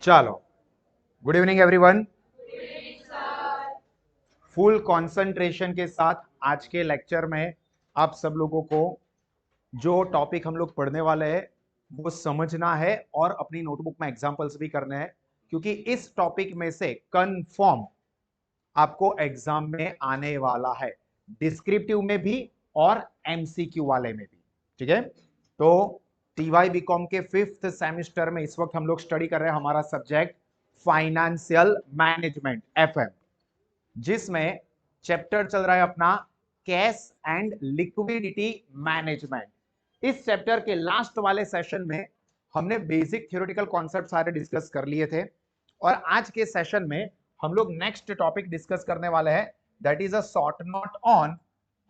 चलो, good evening everyone. Full concentration के साथ आज के लेक्चर में आप सब लोगों को जो टॉपिक हम लोग पढ़ने वाले हैं वो समझना है और अपनी नोटबुक में एग्जांपल्स भी करने हैं, क्योंकि इस टॉपिक में से कंफर्म आपको एग्जाम में आने वाला है, डिस्क्रिप्टिव में भी और एमसीक्यू वाले में भी। ठीक है, तो टीवाई बीकॉम के 5th सेमेस्टर में इस वक्त हम लोग स्टडी कर रहे हैं हमारा सब्जेक्ट फाइनेंशियल मैनेजमेंट एफएम, जिसमें चैप्टर चल रहा है अपना कैश एंड लिक्विडिटी मैनेजमेंट। इस चैप्टर के लास्ट वाले सेशन में हमने बेसिक थ्योरेटिकल कॉन्सेप्ट सारे डिस्कस कर लिए थे, और आज के सेशन में हम लोग नेक्स्ट टॉपिक डिस्कस करने वाले हैं, that is a short note on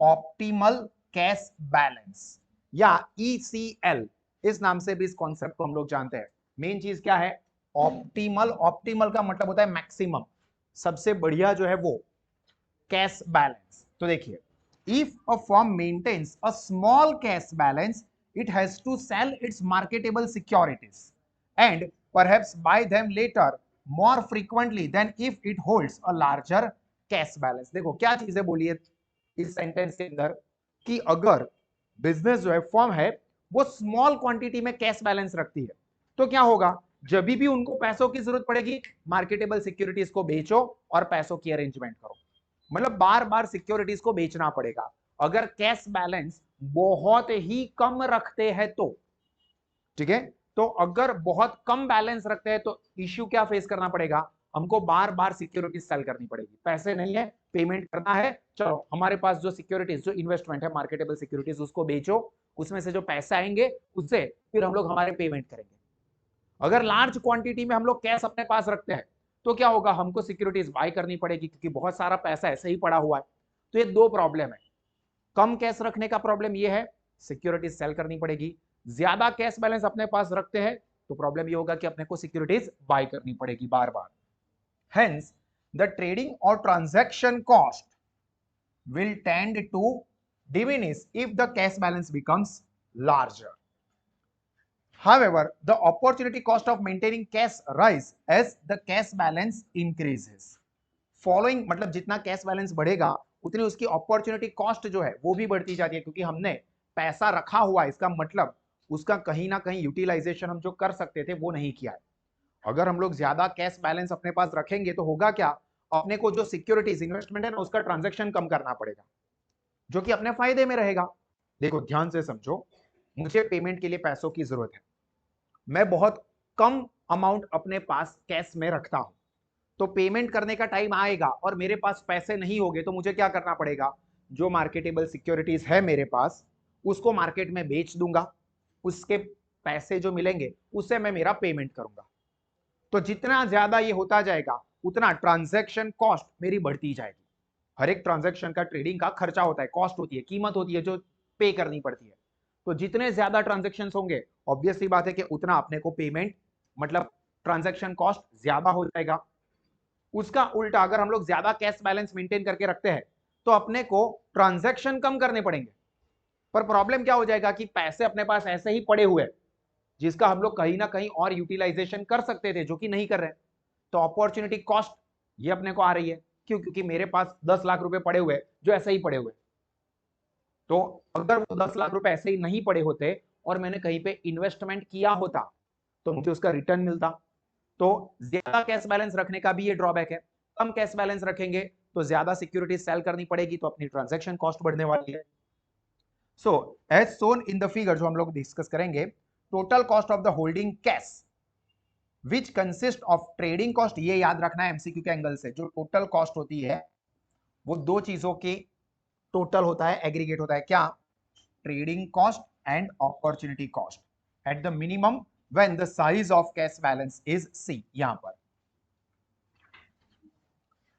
optimal cash balance या ईसीएल। इस नाम से भी इस कॉन्सेप्ट को हम लोग जानते हैं। मेन चीज क्या है? ऑप्टिमल। ऑप्टिमल का मतलब होता है मैक्सिमम, सबसे बढ़िया जो है वो कैश बैलेंस। तो देखिए, if a firm maintains a small cash balance, it has to sell its marketable securities and perhaps buy them later more frequently than if it holds a larger cash balance। देखो क्या चीजें बोली है इस sentence के अंदर, कि अगर बिजनेस जो है, फर्म है, वो स्मॉल क्वांटिटी में कैश बैलेंस रखती है, तो क्या होगा? जब भी उनको पैसों की जरूरत पड़ेगी, मार्केटेबल सिक्योरिटीज को बेचो और पैसों की अरेंजमेंट करो। मतलब बार बार सिक्योरिटीज को बेचना पड़ेगा। अगर कैश बैलेंस बहुत ही कम रखते हैं तो, ठीक है, तो अगर बहुत कम बैलेंस रखते हैं तो इश्यू क्या फेस करना पड़ेगा? हमको बार बार सिक्योरिटीज सेल करनी पड़ेगी। पैसे नहीं है, पेमेंट करना है, चलो हमारे पास जो सिक्योरिटीज, जो इन्वेस्टमेंट है मार्केटेबल सिक्योरिटीज, उसको बेचो, उसमें से जो पैसे आएंगे उससे फिर हम लोग हमारे पेमेंट करेंगे। अगर लार्ज क्वांटिटी में हम लोग कैश अपने पास रखते हैं तो क्या होगा? हमको सिक्योरिटीज बाय करनी पड़ेगी, क्योंकि बहुत सारा पैसा ऐसे ही पड़ा हुआ है। तो ये दो प्रॉब्लम है। कम कैश रखने का प्रॉब्लम ये है, सिक्योरिटीज सेल करनी पड़ेगी। ज्यादा कैश बैलेंस अपने पास रखते हैं तो प्रॉब्लम ये होगा कि अपने को सिक्योरिटीज बाय करनी पड़ेगी बार बार। हेंस द ट्रेडिंग और transaction cost will tend to diminish if the cash balance becomes larger. However, the opportunity cost of maintaining cash rise as the cash balance increases. Following मतलब जितना cash balance बढ़ेगा उतनी उसकी opportunity cost जो है वो भी बढ़ती जाती है, क्योंकि हमने पैसा रखा हुआ है, इसका मतलब उसका कहीं ना कहीं यूटिलाइजेशन हम जो कर सकते थे वो नहीं किया है। अगर हम लोग ज्यादा कैश बैलेंस अपने पास रखेंगे तो होगा क्या? अपने को जो सिक्योरिटीज इन्वेस्टमेंट है ना, उसका ट्रांजैक्शन कम करना पड़ेगा, जो कि अपने फायदे में रहेगा। देखो ध्यान से समझो, मुझे पेमेंट के लिए पैसों की जरूरत है, मैं बहुत कम अमाउंट अपने पास कैश में रखता हूं, तो पेमेंट करने का टाइम आएगा और मेरे पास पैसे नहीं होंगे तो मुझे क्या करना पड़ेगा? जो मार्केटेबल सिक्योरिटीज है मेरे पास, उसको मार्केट में बेच दूंगा, उसके पैसे जो मिलेंगे उससे मैं मेरा पेमेंट करूंगा। तो जितना ज्यादा ये होता जाएगा उतना ट्रांजैक्शन कॉस्ट मेरी बढ़ती जाएगी। हर एक ट्रांजैक्शन का, ट्रेडिंग का खर्चा होता है, कॉस्ट होती है, कीमत होती है जो पे करनी पड़ती है। तो जितने ज्यादा ट्रांजैक्शन होंगे, ऑब्वियस सी बात है कि उतना अपने को पेमेंट मतलब ट्रांजैक्शन कॉस्ट ज्यादा हो जाएगा। उसका उल्टा अगर हम लोग ज्यादा कैश बैलेंस मेंटेन करके रखते हैं तो अपने को ट्रांजैक्शन कम करने पड़ेंगे, पर प्रॉब्लम क्या हो जाएगा कि पैसे अपने पास ऐसे ही पड़े हुए जिसका हम लोग कहीं ना कहीं और यूटिलाइजेशन कर सकते थे, जो कि नहीं कर रहे। तो अपॉर्चुनिटी कॉस्ट ये अपने को आ रही है। क्यों? क्योंकि मेरे पास 10 लाख रुपए पड़े हुए जो ऐसे ही पड़े हुए। तो अगर वो 10 लाख रुपए ऐसे ही नहीं पड़े होते और मैंने कहीं पे इन्वेस्टमेंट किया होता तो मुझे उसका रिटर्न मिलता। तो ज्यादा कैश बैलेंस रखने का भी ये ड्रॉबैक है। कम कैश बैलेंस रखेंगे तो ज्यादा सिक्योरिटी सेल करनी पड़ेगी, तो अपनी ट्रांजैक्शन कॉस्ट बढ़ने वाली है। So as shown in the figure, जो हम लोग डिस्कस करेंगे, total cost of the holding cash which consist of trading cost, ये याद रखना है एमसीक्यू के एंगल से, जो टोटल कॉस्ट होती है वो दो चीजों की टोटल होता है, एग्रीगेट होता है। क्या? Trading cost and opportunity cost at the minimum when the size of cash balance is C. यहां पर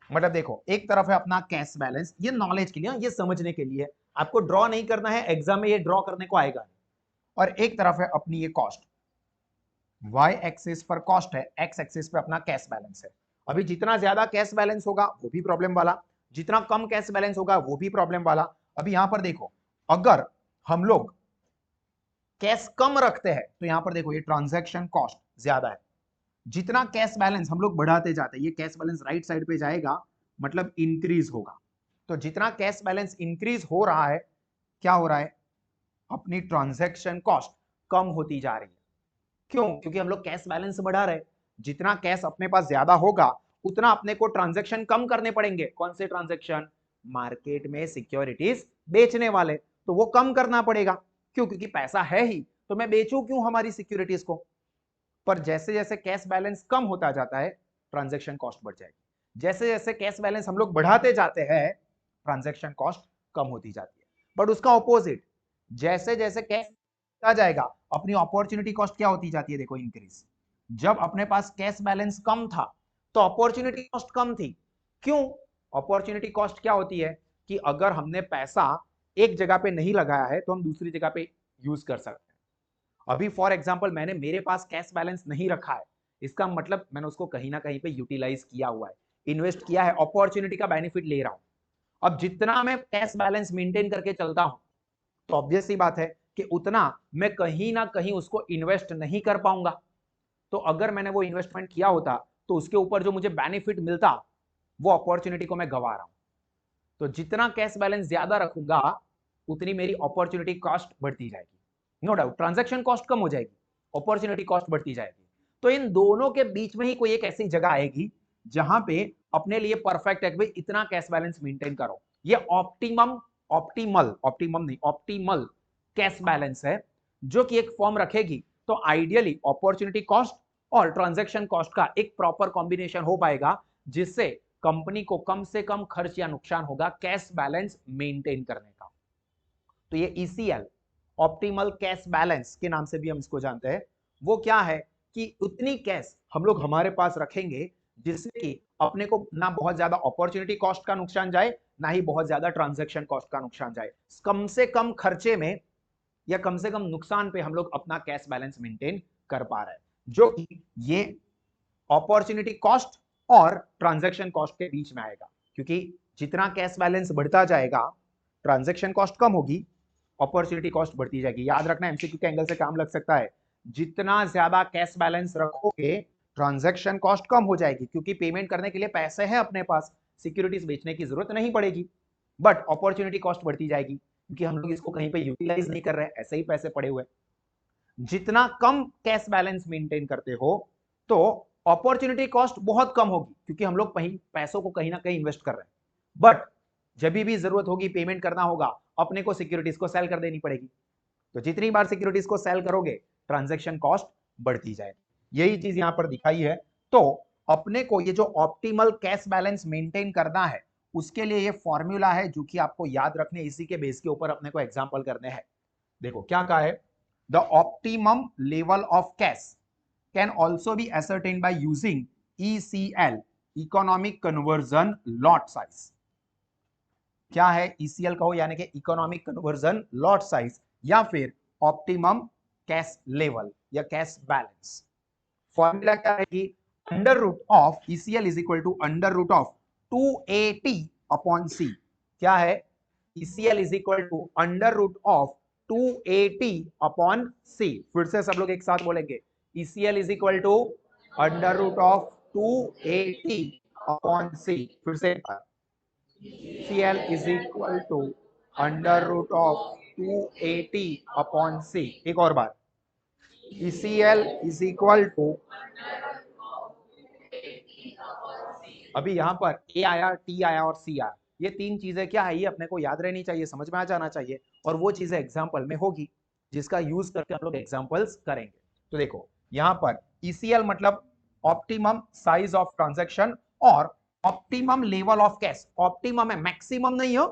मतलब देखो, एक तरफ है अपना कैश बैलेंस, ये नॉलेज के लिए, ये समझने के लिए, आपको ड्रॉ नहीं करना है, एग्जाम में ये ड्रॉ करने को आएगा। और एक तरफ है अपनी ये कॉस्ट, वाई एक्सिस पर कॉस्ट है, एक्स एक्सिस पे अपना कैश बैलेंस है। अभी जितना ज्यादा कैश बैलेंस होगा वो भी प्रॉब्लम वाला, जितना कम कैश बैलेंस होगा वो भी प्रॉब्लम वाला। अभी यहां पर देखो, अगर हम लोग कैश कम रखते हैं तो यहां पर देखो ये ट्रांजैक्शन कॉस्ट ज्यादा है, जितना कैश बैलेंस हम लोग बढ़ाते जाते हैं, ये कैश बैलेंस राइट साइड पे जाएगा, मतलब इंक्रीज होगा। तो जितना कैश बैलेंस इंक्रीज हो रहा है, क्या हो रहा है, अपनी ट्रांजैक्शन कॉस्ट कम होती जा रही है। क्यों? क्योंकि हम लोग कैश बैलेंस बढ़ा रहे हैं। जितना कैश अपने पास ज्यादा होगा, उतना अपने को ट्रांजैक्शन कम करने पड़ेंगे। कौन से ट्रांजैक्शन? मार्केट में सिक्योरिटीज बेचने वाले, तो वो कम करना पड़ेगा। क्यों? क्योंकि पैसा है ही, तो मैं बेचूं क्यों हमारी सिक्योरिटीज को। पर जैसे जैसे कैश बैलेंस कम होता जाता है, ट्रांजैक्शन कॉस्ट बढ़ जाएगी। जैसे जैसे कैश बैलेंस हम लोग बढ़ाते जाते हैं, ट्रांजैक्शन कॉस्ट कम होती जाती है। बट उसका ऑपोजिट, जैसे जैसे कैश आ जाएगा, अपनी अपॉर्चुनिटी कॉस्ट क्या होती जाती है, देखो इंक्रीज। जब अपने पास कैश बैलेंस कम था, तो अपॉर्चुनिटी कॉस्ट कम थी। क्यों? अपॉर्चुनिटी कॉस्ट क्या होती है कि अगर हमने पैसा एक जगह पे नहीं लगाया है, तो हम दूसरी जगह पे यूज कर सकते हैं। अभी फॉर एग्जांपल मैंने मेरे पास कैश बैलेंस नहीं रखा है, इसका मतलब मैंने उसको कहीं ना कहीं पे यूटिलाइज किया हुआ है, इन्वेस्ट किया है, अपॉर्चुनिटी का बेनिफिट ले रहा हूं। अब जितना मैं कैश बैलेंस मेंटेन करके चलता हूं, तो ऑब्वियस सी बात है कि उतना मैं कहीं ना कहीं उसको इन्वेस्ट नहीं कर पाऊंगा। तो अगर मैंने वो इन्वेस्टमेंट किया होता, तो उसके ऊपर जो मुझे बेनिफिट मिलता, वो अपॉर्चुनिटी को मैं गवा रहा हूं। तो जितना कैश बैलेंस ज्यादा रखूंगा, उतनी मेरी अपॉर्चुनिटी कॉस्ट बढ़ती जाएगी। नो डाउट ट्रांजैक्शन कॉस्ट कम हो जाएगी, अपॉर्चुनिटी कॉस्ट बढ़ती जाएगी। तो इन दोनों के बीच में ही कोई एक ऐसी जगह आएगी जहां पे अपने लिए परफेक्ट है कि भाई इतना कैश बैलेंस मेंटेन करो। ये ऑप्टिमम, ऑप्टिमम नहीं, ऑप्टिमल कैश बैलेंस है, जो कि एक फॉर्म रखेगी। तो आइडियली अपॉर्चुनिटी कॉस्ट और ट्रांजैक्शन कॉस्ट का एक प्रॉपर कॉम्बिनेशन हो पाएगा, जिससे कंपनी को कम से कम खर्च या नुकसान होगा कैश बैलेंस मेंटेन करने का। तो ये ईसीएल, ऑप्टिमल कैश बैलेंस के नाम से भी हम इसको जानते हैं। वो क्या है कि उतनी कैश हम लोग हमारे पास रखेंगे जिससे कि अपने को ना बहुत ज्यादा अपॉर्चुनिटी कॉस्ट का नुकसान जाए, ना ही बहुत ज्यादा ट्रांजैक्शन कॉस्ट का नुकसान जाए। कम से कम खर्चे में या कम से कम नुकसान पे हम लोग अपना कैश बैलेंस मेंटेन कर पा रहे हैं, जो कि ये अपॉर्चुनिटी कॉस्ट और ट्रांजैक्शन कॉस्ट के बीच में आएगा। क्योंकि जितना कैश बैलेंस बढ़ता जाएगा, ट्रांजैक्शन कॉस्ट कम होगी, अपॉर्चुनिटी कॉस्ट बढ़ती जाएगी। याद रखना, एमसीक्यू के एंगल से काम लग सकता है। जितना ज्यादा कैश बैलेंस रखोगे, ट्रांजैक्शन कॉस्ट कम हो जाएगी, क्योंकि पेमेंट करने के लिए पैसे हैं अपने पास, सिक्योरिटीज बेचने की जरूरत नहीं पड़ेगी। बट अपॉर्चुनिटी कॉस्ट बढ़ती जाएगी, क्योंकि हम लोग इसको कहीं पे यूटिलाइज नहीं कर रहे हैं, ऐसे ही पैसे पड़े हुए। जितना कम कैश बैलेंस मेंटेन करते हो, तो अपॉर्चुनिटी कॉस्ट बहुत कम होगी, क्योंकि हम लोग पैसों को कहीं ना कहीं इन्वेस्ट कर रहे हैं। बट जब भी जरूरत होगी, पेमेंट करना होगा, अपने को सिक्योरिटीज को सेल कर देनी पड़ेगी। तो जितनी बार सिक्योरिटीज को सेल करोगे, ट्रांजैक्शन कॉस्ट बढ़ती जाएगी। यही चीज यहां पर दिखाई है। तो अपने को ये जो ऑप्टिमल कैश बैलेंस मेंटेन करना है, उसके लिए ये फॉर्मूला है जो कि आपको याद रखने, इसी के बेस के ऊपर अपने को एग्जांपल करने हैं। देखो क्या कहा है, the optimum level of cash can also be ascertained by using ECL, economic conversion lot size. क्या है ECL कहो, यानी कि इकोनॉमिक कन्वर्जन लॉट साइज, या फिर ऑप्टिमम कैश लेवल या कैश बैलेंस। फॉर्मूला क्या है कि under root of ECL is equal to under root of 2AT upon C। क्या है? ECL is equal to under root of 2AT upon C। फिर से सब लोग एक साथ बोलेंगे, ECL is equal to under root of 2AT upon C। फिर से ECL is equal to under root of 2AT upon C। एक और बार, ECL is equal to, अभी यहां पर A आया, T आया और C आया, ये तीन चीजें क्या है, ये अपने को याद रहनी चाहिए, समझ में आ जाना चाहिए। और वो चीजें एग्जाम्पल में होगी, जिसका यूज करके हम लोग एग्जाम्पल्स करेंगे। तो देखो यहां पर ECL मतलब ऑप्टिमम साइज ऑफ ट्रांजैक्शन, और optimum level of cash. Optimum है, मैक्सिमम नहीं हो,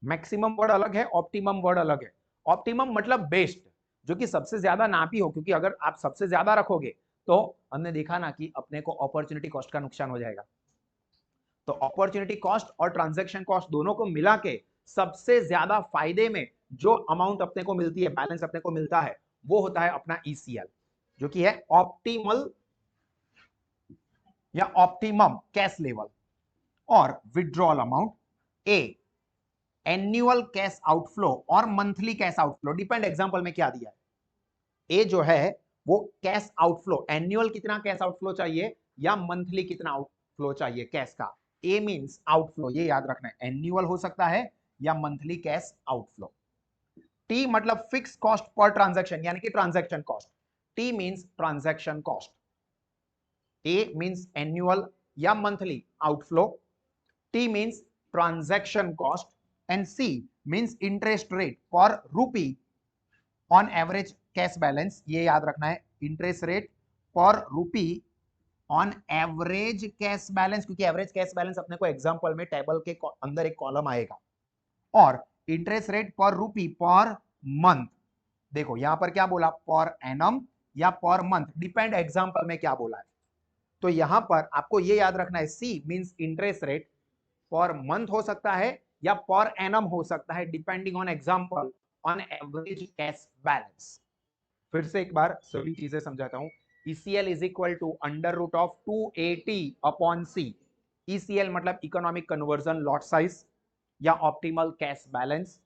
मैक्सिमम वर्ड अलग है, ऑप्टिमम वर्ड अलग है। ऑप्टिमम मतलब बेस्ट, जो कि सबसे ज्यादा ना भी हो, क्योंकि अगर आप सबसे ज्यादा रखोगे तो हमने देखा ना कि अपने को अपॉर्चुनिटी कॉस्ट का नुकसान हो जाएगा। तो अपॉर्चुनिटी कॉस्ट और ट्रांजैक्शन कॉस्ट दोनों को मिला के सबसे ज्यादा फायदे में जो अमाउंट अपने को मिलती है, बैलेंस अपने को मिलता है, वो होता है अपना ECL, जो कि है ऑप्टिमल या ऑप्टिमम कैश लेवल। और विड्रॉल अमाउंट ए, एनुअल कैश आउटफ्लो और monthly cash outflow, depend example में क्या दिया है। ए जो है वो कैश आउटफ्लो, एनुअल कितना कैश आउटफ्लो चाहिए या मंथली कितना आउटफ्लो चाहिए कैश का। ए मींस आउटफ्लो, ये याद रखना है, एनुअल हो सकता है या मंथली कैश आउटफ्लो। टी मतलब फिक्स कॉस्ट पर ट्रांजैक्शन यानी कि transaction cost, T means transaction cost. A means annual या monthly outflow, T means transaction cost, and C means interest rate per rupee on average cash balance. ये याद रखना है, interest rate per rupee on average cash balance, क्योंकि average cash balance अपने को example में table के अंदर एक कॉलम आएगा। और इंटरेस्ट रेट पर रूपी पर मंथ, देखो यहां पर क्या बोला, पर एनम या पर मंथ, डिपेंड एग्जांपल में क्या बोला है। तो यहां पर आपको ये याद रखना है, C means interest rate per month हो सकता है या पर एनम हो सकता है, depending on example on average cash balance. फिर से एक बार सभी चीजें समझाता हूं। ECL is equal to under root of 280 upon C. ECL मतलब इकोनॉमिक कन्वर्जन लॉट साइज या optimal cash balance.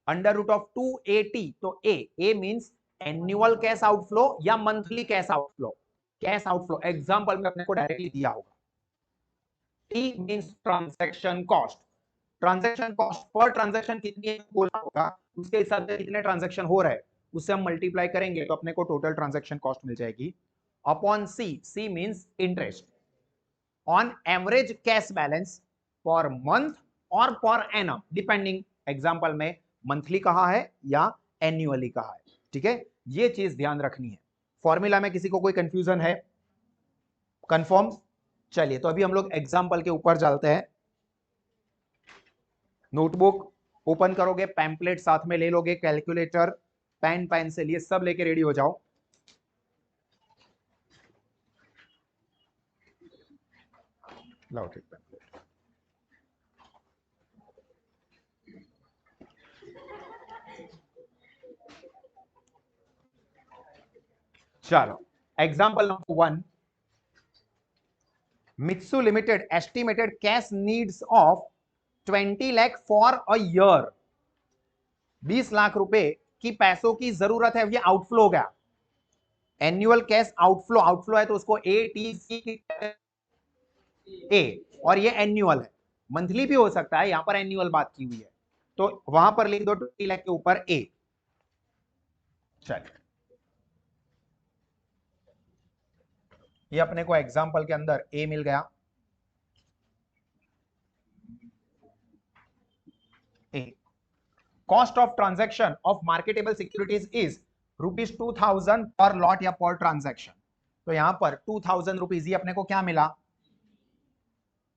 Under root of 280, तो A means annual cash outflow या monthly cash outflow. Cash outflow example में अपने को directly दिया होगा। T means transaction cost, transaction cost per transaction कितनी बोला होगा, उसके हिसाब से कितने ट्रांजैक्शन हो रहा है उससे हम मल्टीप्लाई करेंगे तो अपने को टोटल ट्रांजैक्शन कॉस्ट मिल जाएगी। Upon C, C means interest on average cash balance per month और पर एनम, डिपेंडिंग एग्जांपल में मंथली कहा है या एन्युअली कहा है। ठीक है, ये चीज ध्यान रखनी है। फॉर्मूला में किसी को कोई कंफ्यूजन है? कंफर्म। चलिए तो अभी हम लोग एग्जांपल के ऊपर चलते हैं। नोटबुक ओपन करोगे, पैम्पलेट साथ में ले लोगे, कैलकुलेटर, पेन पेंसिल ये सब लेके रेडी हो जाओ। लाओ ठीक पैम्पलेट। चलो example number 1, Mitsu limited estimated cash needs of 20 lakh for a year. 20 lakh रुपए की पैसों की जरूरत है, ये आउटफ्लो हो गया। एनुअल कैश आउटफ्लो, आउटफ्लो है तो उसको ATC ए, और ये एनुअल है, मंथली भी हो सकता है, यहां पर एनुअल बात की हुई है तो वहां पर लिख दो 20 लाख के ऊपर ए। चलिए ये अपने को एग्जांपल के अंदर ए मिल गया। A, cost of transaction of marketable securities is ₹2000 per lot या पर ट्रांजैक्शन। तो यहां पर 2000 रुपीज ये अपने को क्या मिला,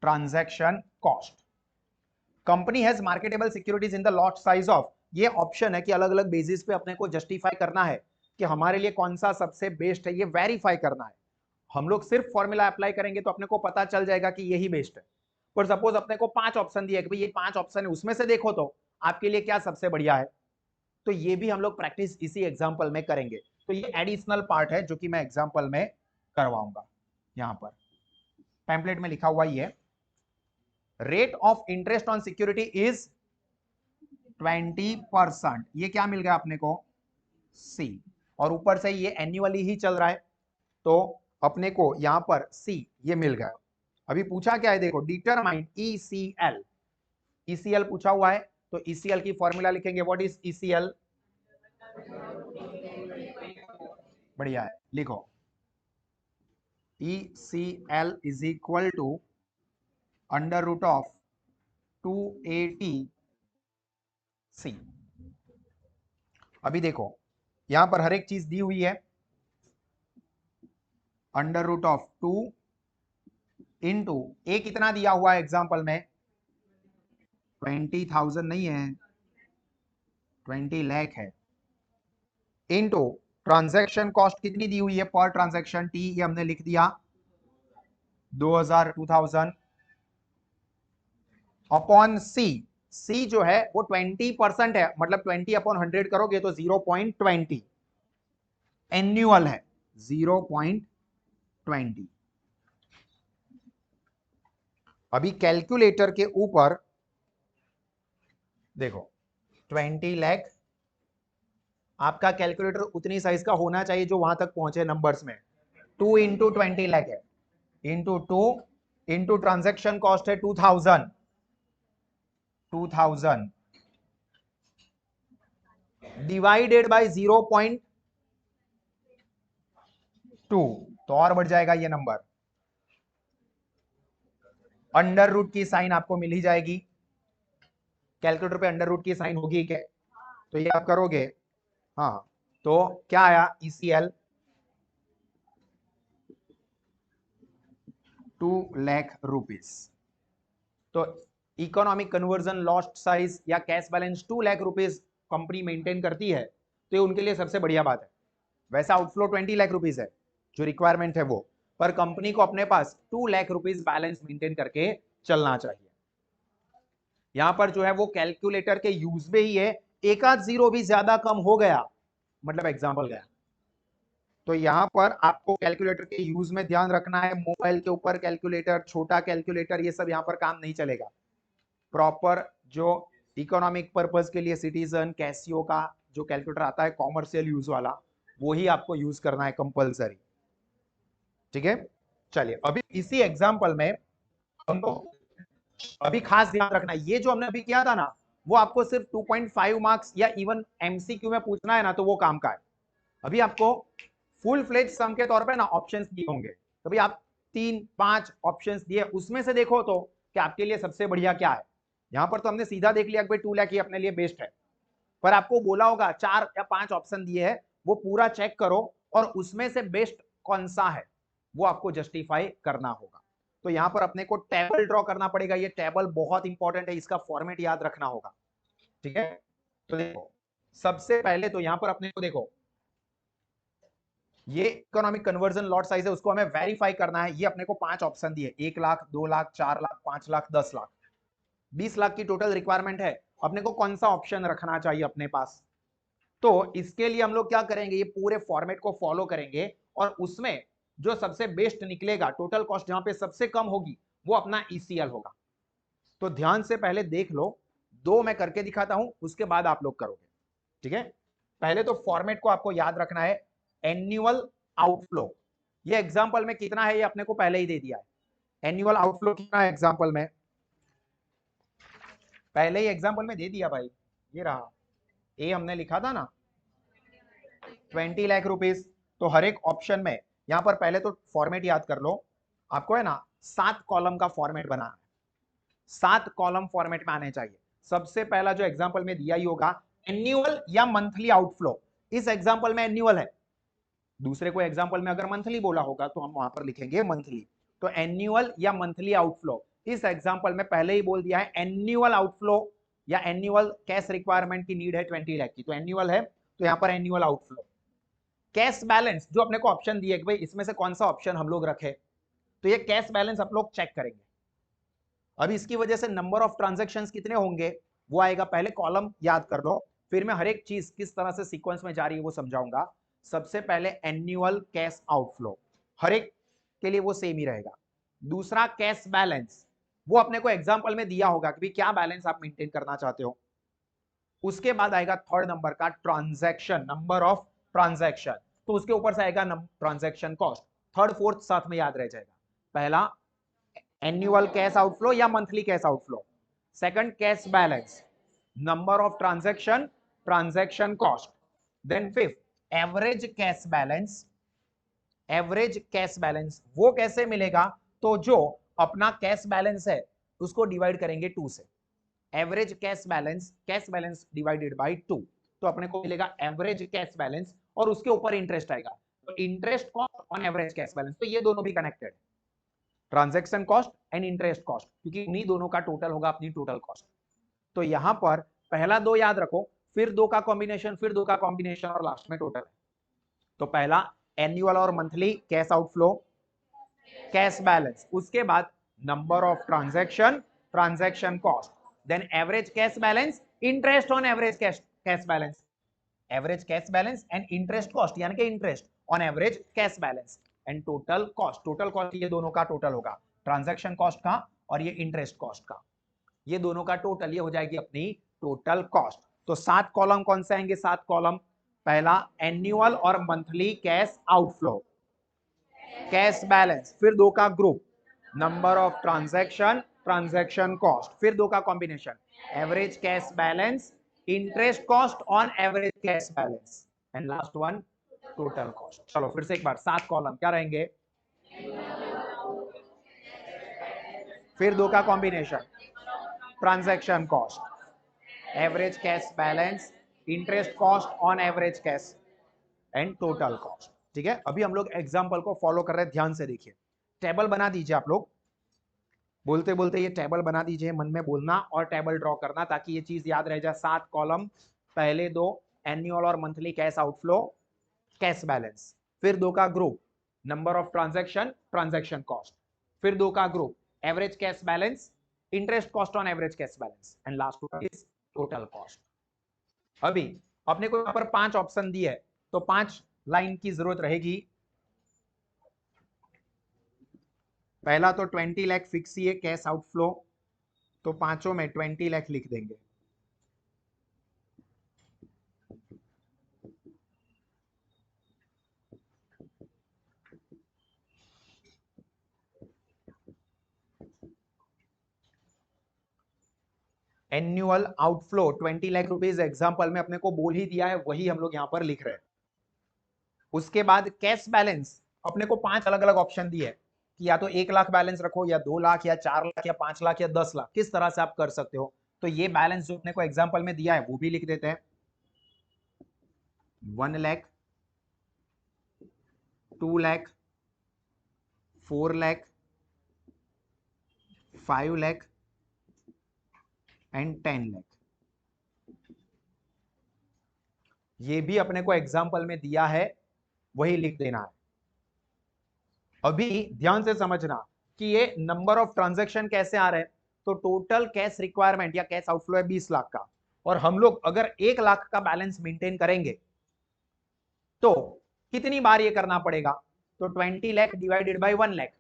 transaction cost. Company has marketable securities in the lot size of, ये ऑप्शन है कि अलग अलग बेसिस पे अपने को जस्टिफाई करना है कि हमारे लिए कौन सा सबसे बेस्ट है, ये वेरीफाई करना है। हम लोग सिर्फ फॉर्मूला अप्लाई करेंगे तो अपने को पता चल जाएगा कि यही बेस्ट है। पर सपोज अपने को 5 ऑप्शन दिए कि भाई ये 5 ऑप्शन है, उसमें से देखो तो आपके लिए क्या सबसे बढ़िया है। तो ये भी हम लोग प्रैक्टिस इसी एग्जांपल में करेंगे। तो ये एडिशनल पार्ट है जो कि मैं एग्जांपल में करवाऊंगा। यहां पर पैम्पलेट में लिखा हुआ ये, rate of interest on security is 20%। ये क्या मिल गया अपने को, सी, और ऊपर से ये एन्युअली ही चल रहा है तो अपने को यहां पर सी ये मिल गया। अभी पूछा क्या है, देखो डिटरमाइन ECL, ECL पूछा हुआ है तो ECL की फॉर्मूला लिखेंगे। व्हाट इज ECL, बढ़िया है, लिखो ECL is equal to under root of 280 C. अभी देखो यहां पर हर एक चीज दी हुई है, अंडर रूट ऑफ 2 इंटू ए कितना दिया हुआ है एग्जाम्पल में, 20,000 नहीं है, 20 लाख है, इंटू ट्रांजैक्शन कॉस्ट कितनी दी हुई है पर ट्रांजैक्शन, टी ये हमने लिख दिया 2000 अपॉन सी। सी जो है वो 20% है, मतलब 20 अपॉन 100 करोगे तो 0.20 एन्युअल है, 0.20। अभी कैलकुलेटर के ऊपर देखो 20 लाख आपका कैलकुलेटर उतनी साइज का होना चाहिए जो वहां तक पहुंचे नंबर्स में। 2 इंटू 20 लाख है, इंटू 2 इंटू ट्रांजेक्शन कॉस्ट है 2000 डिवाइडेड बाय 0.2, तो और बढ़ जाएगा ये नंबर। अंडर रूट की साइन आपको मिल ही जाएगी, कैलकुलेटर पे अंडर रूट की साइन होगी क्या, तो ये आप करोगे। हाँ, तो क्या आया, ECL 2 लाख रुपीस। तो इकोनॉमिक कन्वर्जन लॉस्ट साइज या cash balance 2 lakh rupees company maintain करती है, तो ये उनके लिए सबसे बढ़िया बात है। वैसा आउटफ्लो 20 लाख रुपीस है जो रिक्वायरमेंट है वो, पर कंपनी को अपने पास 2 लाख रुपीस बैलेंस मेंटेन करके चलना चाहिए। यहां पर जो है वो कैलकुलेटर के यूज में ही है, एक आध जीरो भी ज्यादा कम हो गया मतलब एग्जाम्पल गया, तो यहां पर आपको कैलकुलेटर के यूज में ध्यान रखना है। मोबाइल के ऊपर कैलकुलेटर, छोटा कैलकुलेटर, ये सब यहां पर काम नहीं चलेगा। प्रॉपर जो इकोनॉमिक पर्पस के लिए सिटीजन कैसियो का जो कैलकुलेटर आता है कॉमर्शियल यूज वाला, वो ही आपको यूज करना है कंपलसरी। ठीक है, चलिए अभी इसी एग्जांपल में हमको अभी खास ध्यान रखना, ये जो हमने अभी किया था ना, वो आपको सिर्फ 2.5 मार्क्स या इवन MCQ में पूछना है ना, तो वो काम का है। अभी आपको फुल फ्लेज सम के तौर पे ना ऑप्शंस दिए होंगे, कभी आप 3-5 ऑप्शंस दिए, उसमें से देखो तो कि आपके लिए सबसे बढ़िया क्या है। यहां पर तो हमने सीधा देख लिया कि भाई 2 लाख ही अपने लिए बेस्ट है, पर आपको बोला होगा 4 या 5 ऑप्शन दिए हैं, वो पूरा चेक करो और उसमें से बेस्ट कौन सा है वो आपको जस्टिफाई करना होगा। तो यहां पर अपने को टेबल ड्रॉ करना पड़ेगा, ये टेबल बहुत इंपॉर्टेंट है, इसका फॉर्मेट याद रखना होगा। ठीक है, तो देखो सबसे पहले तो यहां पर अपने को देखो ये इकोनॉमिक कन्वर्जन लॉट साइज है, उसको हमें वेरीफाई करना है। ये अपने को 5 ऑप्शन दिए, 1 लाख, 2 लाख, 4 लाख, 5 लाख, 10 लाख, 20 लाख की टोटल रिक्वायरमेंट है। अपने को कौन सा ऑप्शन रखना चाहिए अपने पास, तो इसके लिए हम लोग क्या करेंगे, ये पूरे फॉर्मेट को फॉलो करेंगे और उसमें जो सबसे बेस्ट निकलेगा, टोटल कॉस्ट जहां पे सबसे कम होगी, वो अपना ECL होगा। तो ध्यान से पहले देख लो, 2 मैं करके दिखाता हूं, उसके बाद आप लोग करोगे। ठीक है, पहले तो फॉर्मेट को आपको याद रखना है। एनुअल आउटफ्लो, ये एग्जांपल में कितना है ये अपने को पहले ही दे दिया है। एनुअल आउटफ्लो कितना है एग्जांपल में, पहले ही एग्जांपल में दे दिया भाई, ये रहा, ए हमने लिखा था ना 20 लाख रुपीस। तो हर एक ऑप्शन में यहां पर पहले तो फॉर्मेट याद कर लो, आपको है ना 7 कॉलम का फॉर्मेट बनाना है, 7 कॉलम फॉर्मेट में आने चाहिए। सबसे पहला जो एग्जांपल में दिया ही होगा एनुअल या मंथली आउटफ्लो, इस एग्जांपल में एनुअल है, दूसरे को एग्जांपल में अगर मंथली बोला होगा तो हम वहां पर लिखेंगे मंथली। तो एनुअल या मंथली आउटफ्लो, इस एग्जांपल में पहले ही बोल दिया है एनुअल आउटफ्लो या एनुअल कैश रिक्वायरमेंट की नीड है 20 लाख की, तो एनुअल है, तो यहां पर एनुअल आउटफ्लो। कैश बैलेंस जो अपने को ऑप्शन दिए कि भाई इसमें से कौन सा ऑप्शन हम लोग रखे, तो ये कैश बैलेंस आप लोग चेक करेंगे। अब इसकी वजह से नंबर ऑफ ट्रांजैक्शंस कितने होंगे वो आएगा, पहले कॉलम याद कर लो, फिर मैं हर एक चीज किस तरह से सीक्वेंस में जा रही है वो समझाऊंगा। सबसे पहले एनुअल कैश आउटफ्लो, हर एक के लिए वो सेम ही रहेगा। दूसरा कैश बैलेंस, वो अपने को एग्जांपल में दिया होगा कि भाई क्या बैलेंस आप मेंटेन करना चाहते हो। उसके बाद आएगा थर्ड नंबर का ट्रांजैक्शन, नंबर ऑफ ट्रांजैक्शन, तो उसके ऊपर से आएगा ट्रांजैक्शन कॉस्ट। थर्ड फोर्थ साथ में याद रह जाएगा, पहला एनुअल कैश आउटफ्लो या monthly cash outflow, second cash balance, number of transaction, transaction cost, then fifth average cash balance. Average cash balance वो कैसे मिलेगा, तो जो अपना कैश बैलेंस है उसको डिवाइड करेंगे 2 से, average cash balance divided by 2, तो अपने को मिलेगा एवरेज कैश बैलेंस और उसके ऊपर इंटरेस्ट आएगा, तो interest cost on average cash balance, तो ये दोनों भी connected, transaction cost and interest cost, क्योंकि उन्हीं दोनों का टोटल होगा अपनी टोटल कॉस्ट। तो यहां पर पहला 2 याद रखो, फिर 2 का कॉम्बिनेशन, फिर 2 का कॉम्बिनेशन और लास्ट में टोटल। तो पहला एनुअल और monthly cash outflow, cash balance, उसके बाद number of transaction, transaction cost, then average cash balance, interest on average cash balance, average cash balance and interest cost यानी कि interest on average cash balance and total cost. Total cost ये दोनों का total होगा, transaction cost का और ये interest cost का, ये दोनों का टोटल ये हो जाएगी अपनी टोटल कॉस्ट। तो 7 कॉलम कौन से आएंगे, 7 कॉलम पहला एनुअल और monthly cash outflow, cash balance, फिर दो का group, number of transaction, transaction cost, फिर दो का combination, average cash balance, interest cost on average cash balance, and last one total cost. चलो फिर से एक बार, 7 कॉलम क्या रहेंगे, फिर दो का combination, transaction cost, average cash balance, interest cost on average cash and total cost. ठीक है, अभी हम लोग एग्जांपल को फॉलो कर रहे हैं, ध्यान से देखिए। टेबल बना दीजिए आप लोग, बोलते बोलते ये टेबल बना दीजिए, मन में बोलना और टेबल ड्रॉ करना ताकि ये चीज याद रह जाए। 7 कॉलम, पहले दो एनुअल और monthly cash outflow, cash balance, फिर दो का group, number of transaction, transaction cost, फिर दो का group, average cash balance, interest cost on average cash balance, and last one is total cost. अभी अपने को यहाँ पर 5 ऑप्शन दिए है, तो 5 लाइन की जरूरत रहेगी। पहला तो 20 लाख फिक्स ही है कैश आउटफ्लो, तो पांचों में 20 लाख लिख देंगे। Annual outflow 20 lakh rupees example में अपने को बोल ही दिया है, वही हम लोग यहां पर लिख रहे हैं। उसके बाद कैश बैलेंस, अपने को 5 अलग अलग ऑप्शन दिए है कि या तो 1 लाख बैलेंस रखो, या 2 लाख, या 4 लाख, या 5 लाख, या 10 लाख, किस तरह से आप कर सकते हो। तो ये बैलेंस जो अपने को एग्जांपल में दिया है वो भी लिख देते हैं। 1 लाख, 2 लाख, 4 लाख, 5 लाख एंड 10 लाख। ये भी अपने को एग्जांपल में दिया है, वही लिख देना है। अभी ध्यान से समझना कि ये नंबर ऑफ ट्रांजैक्शन कैसे आ रहे हैं। तो टोटल कैश रिक्वायरमेंट या कैश आउटफ्लो है 20 लाख का, और हम लोग अगर 1 लाख का बैलेंस मेंटेन करेंगे तो कितनी बार ये करना पड़ेगा। तो 20 लाख डिवाइडेड बाय 1 लाख,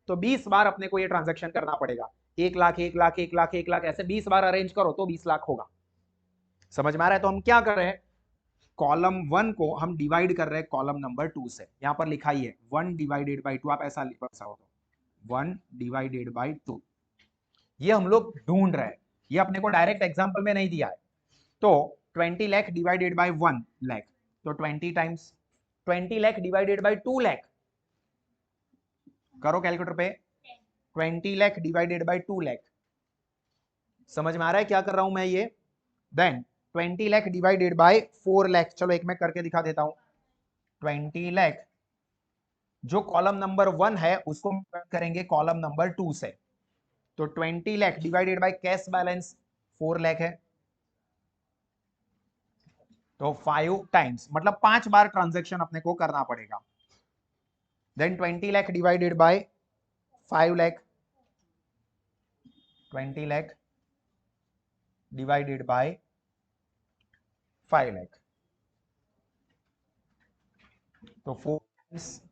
तो 20 बार अपने को ये ट्रांजैक्शन करना पड़ेगा। 1 लाख, 1 लाख, 1 लाख, 1 लाख, ऐसे 20 बार अरेंज करो तो 20 लाख होगा। समझ में आ रहा है। तो हम क्या कर रहे हैं, कॉलम 1 को हम डिवाइड कर रहे हैं कॉलम नंबर 2 से। यहां पर लिखा ही है 1 डिवाइडेड बाई 2, आप ऐसा लिख सकते हो 1 डिवाइडेड बाई 2। ये हम लोग ढूंढ रहे हैं, ये अपने को डायरेक्ट एग्जांपल में नहीं दिया है। तो 20 लाख डिवाइडेड बाई 1 लाख, तो 20 times 20 lakh divided by 2 lakh, करो कैलकुलेटर पे, 20 लाख डिवाइडेड बाई 2 लाख। समझ में आ रहा है क्या कर रहा हूं मैं ये। Then 20 lakh divided by 4 lakh, चलो एक मैं करके दिखा देता हूं। 20 लाख जो कॉलम नंबर 1 है उसको करेंगे कॉलम नंबर 2 से। तो 20 lakh divided by cash balance 4 lakh है, तो 5 टाइम्स, मतलब 5 बार ट्रांजैक्शन अपने को करना पड़ेगा। Then 20 lakh divided by 5 lakh, 20 lakh divided by 5 lakh, तो 4 टाइम्स,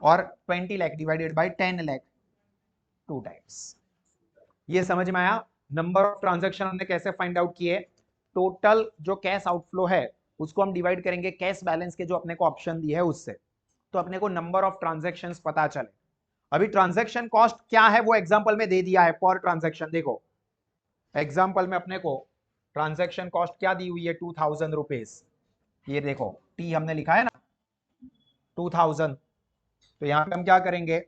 और 20 lakh divided by 10 lakh 2 times. ये समझ में आया। नंबर ऑफ ट्रांजैक्शन हमने कैसे फाइंड आउट किए। टोटल जो कैश आउटफ्लो है उसको हम डिवाइड करेंगे कैश बैलेंस के जो अपने को ऑप्शन दिए है उससे, तो अपने को नंबर ऑफ ट्रांजैक्शंस पता चले। अभी ट्रांजैक्शन कॉस्ट क्या है वो एग्जांपल में दे दिया है पर ट्रांजैक्शन। देखो एग्जांपल में अपने को ट्रांजैक्शन कॉस्ट क्या दी हुई है, 2000 रुपीज। ये देखो टी हमने लिखा है ना 2000, तो यहां पे हम क्या करेंगे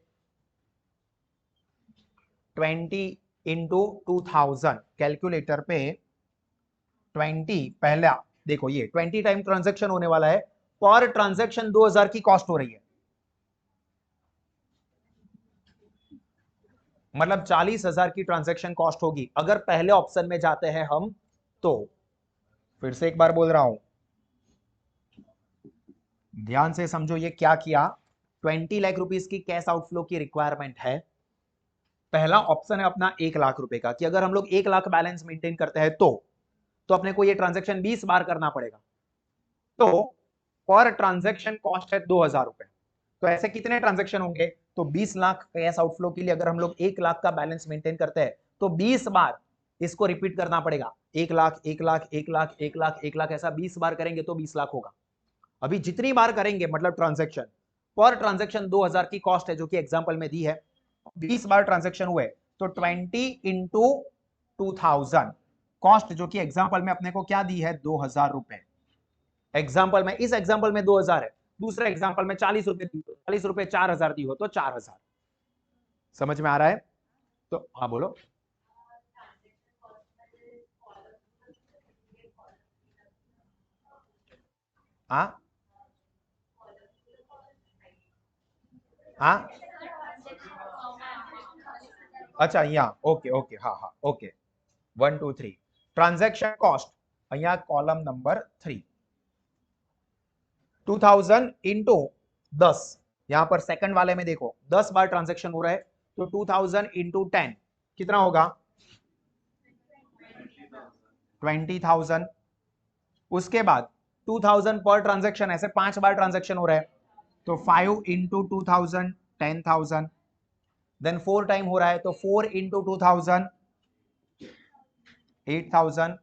20 इंटू 2000, कैलकुलेटर पे 20, पहला देखो ये 20 टाइम ट्रांजैक्शन होने वाला है, पर ट्रांजैक्शन 2000 की कॉस्ट हो रही है, मतलब 40,000 की ट्रांजैक्शन कॉस्ट होगी अगर पहले ऑप्शन में जाते हैं हम। तो फिर से एक बार बोल रहा हूं, ध्यान से समझो ये क्या किया। 20 लाख रुपीस की कैश आउटफ्लो की रिक्वायरमेंट है। पहला ऑप्शन है अपना 1 लाख रुपए का, कि अगर हम लोग 1 लाख बैलेंस मेंटेन करते हैं तो अपने को ये ट्रांजैक्शन 20 बार करना पड़ेगा। तो पर ट्रांजैक्शन कॉस्ट है 2000 रुपए। तो ऐसे कितने ट्रांजैक्शन होंगे, तो 20 लाख कैश आउटफ्लो के लिए अगर हम लोग 1 लाख का बैलेंस मेंटेन करते हैं तो 20 बार इसको रिपीट करना पड़ेगा 1 लाख 1 लाख 1 लाख 1 लाख 1 लाख, ऐसा 20 बार करेंगे तो 20 लाख होगा। अभी जितनी बार करेंगे मतलब ट्रांजैक्शन, पर ट्रांजैक्शन 2000 की कॉस्ट है जो कि एग्जांपल में दी है, 20 बार ट्रांजैक्शन हुए तो 20 इंटू 2000 कॉस्ट जो कि एग्जांपल में अपने को क्या दी है 2000 रुपए। एग्जांपल में, इस एग्जांपल में 2000 है, दूसरे एग्जांपल में 40 रुपए दी हो, 40 रुपए 4000 दी हो तो 4000। समझ में आ रहा है? तो हाँ बोलो। हाँ हाँ, अच्छा यहाँ ओके ओके, हाँ हाँ ओके, 1 2 3 ट्रांजैक्शन कॉस्ट, અહીંયા कॉलम नंबर 3 2000 इंटू 10, यहां पर सेकंड वाले में देखो 10 बार ट्रांजैक्शन हो रहा है तो 2000 इंटू 10 कितना होगा 20,000। उसके बाद 2000 पर ट्रांजैक्शन, ऐसे 5 बार ट्रांजैक्शन हो रहा है तो 5 इंटू 2000 10,000, देन 4 टाइम हो रहा है तो 4 इंटू 2000 8,000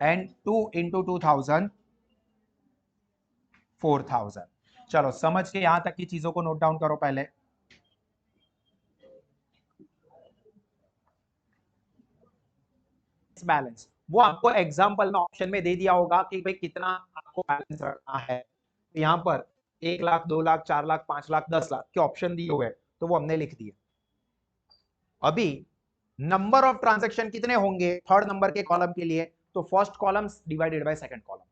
एंड 2 इंटू 2000 4,000। चलो समझ के यहां तक की चीजों को नोट डाउन करो पहले। बैलेंस वो आपको एग्जांपल में ऑप्शन में दे दिया होगा कि भाई कितना आपको बैलेंस रखना है, तो यहां पर 1 लाख 2 लाख 4 लाख 5 लाख 10 लाख के ऑप्शन दिए हुए तो वो हमने लिख दिए। अभी नंबर ऑफ ट्रांजैक्शन कितने होंगे थर्ड नंबर के कॉलम के लिए, तो first column divided by second column,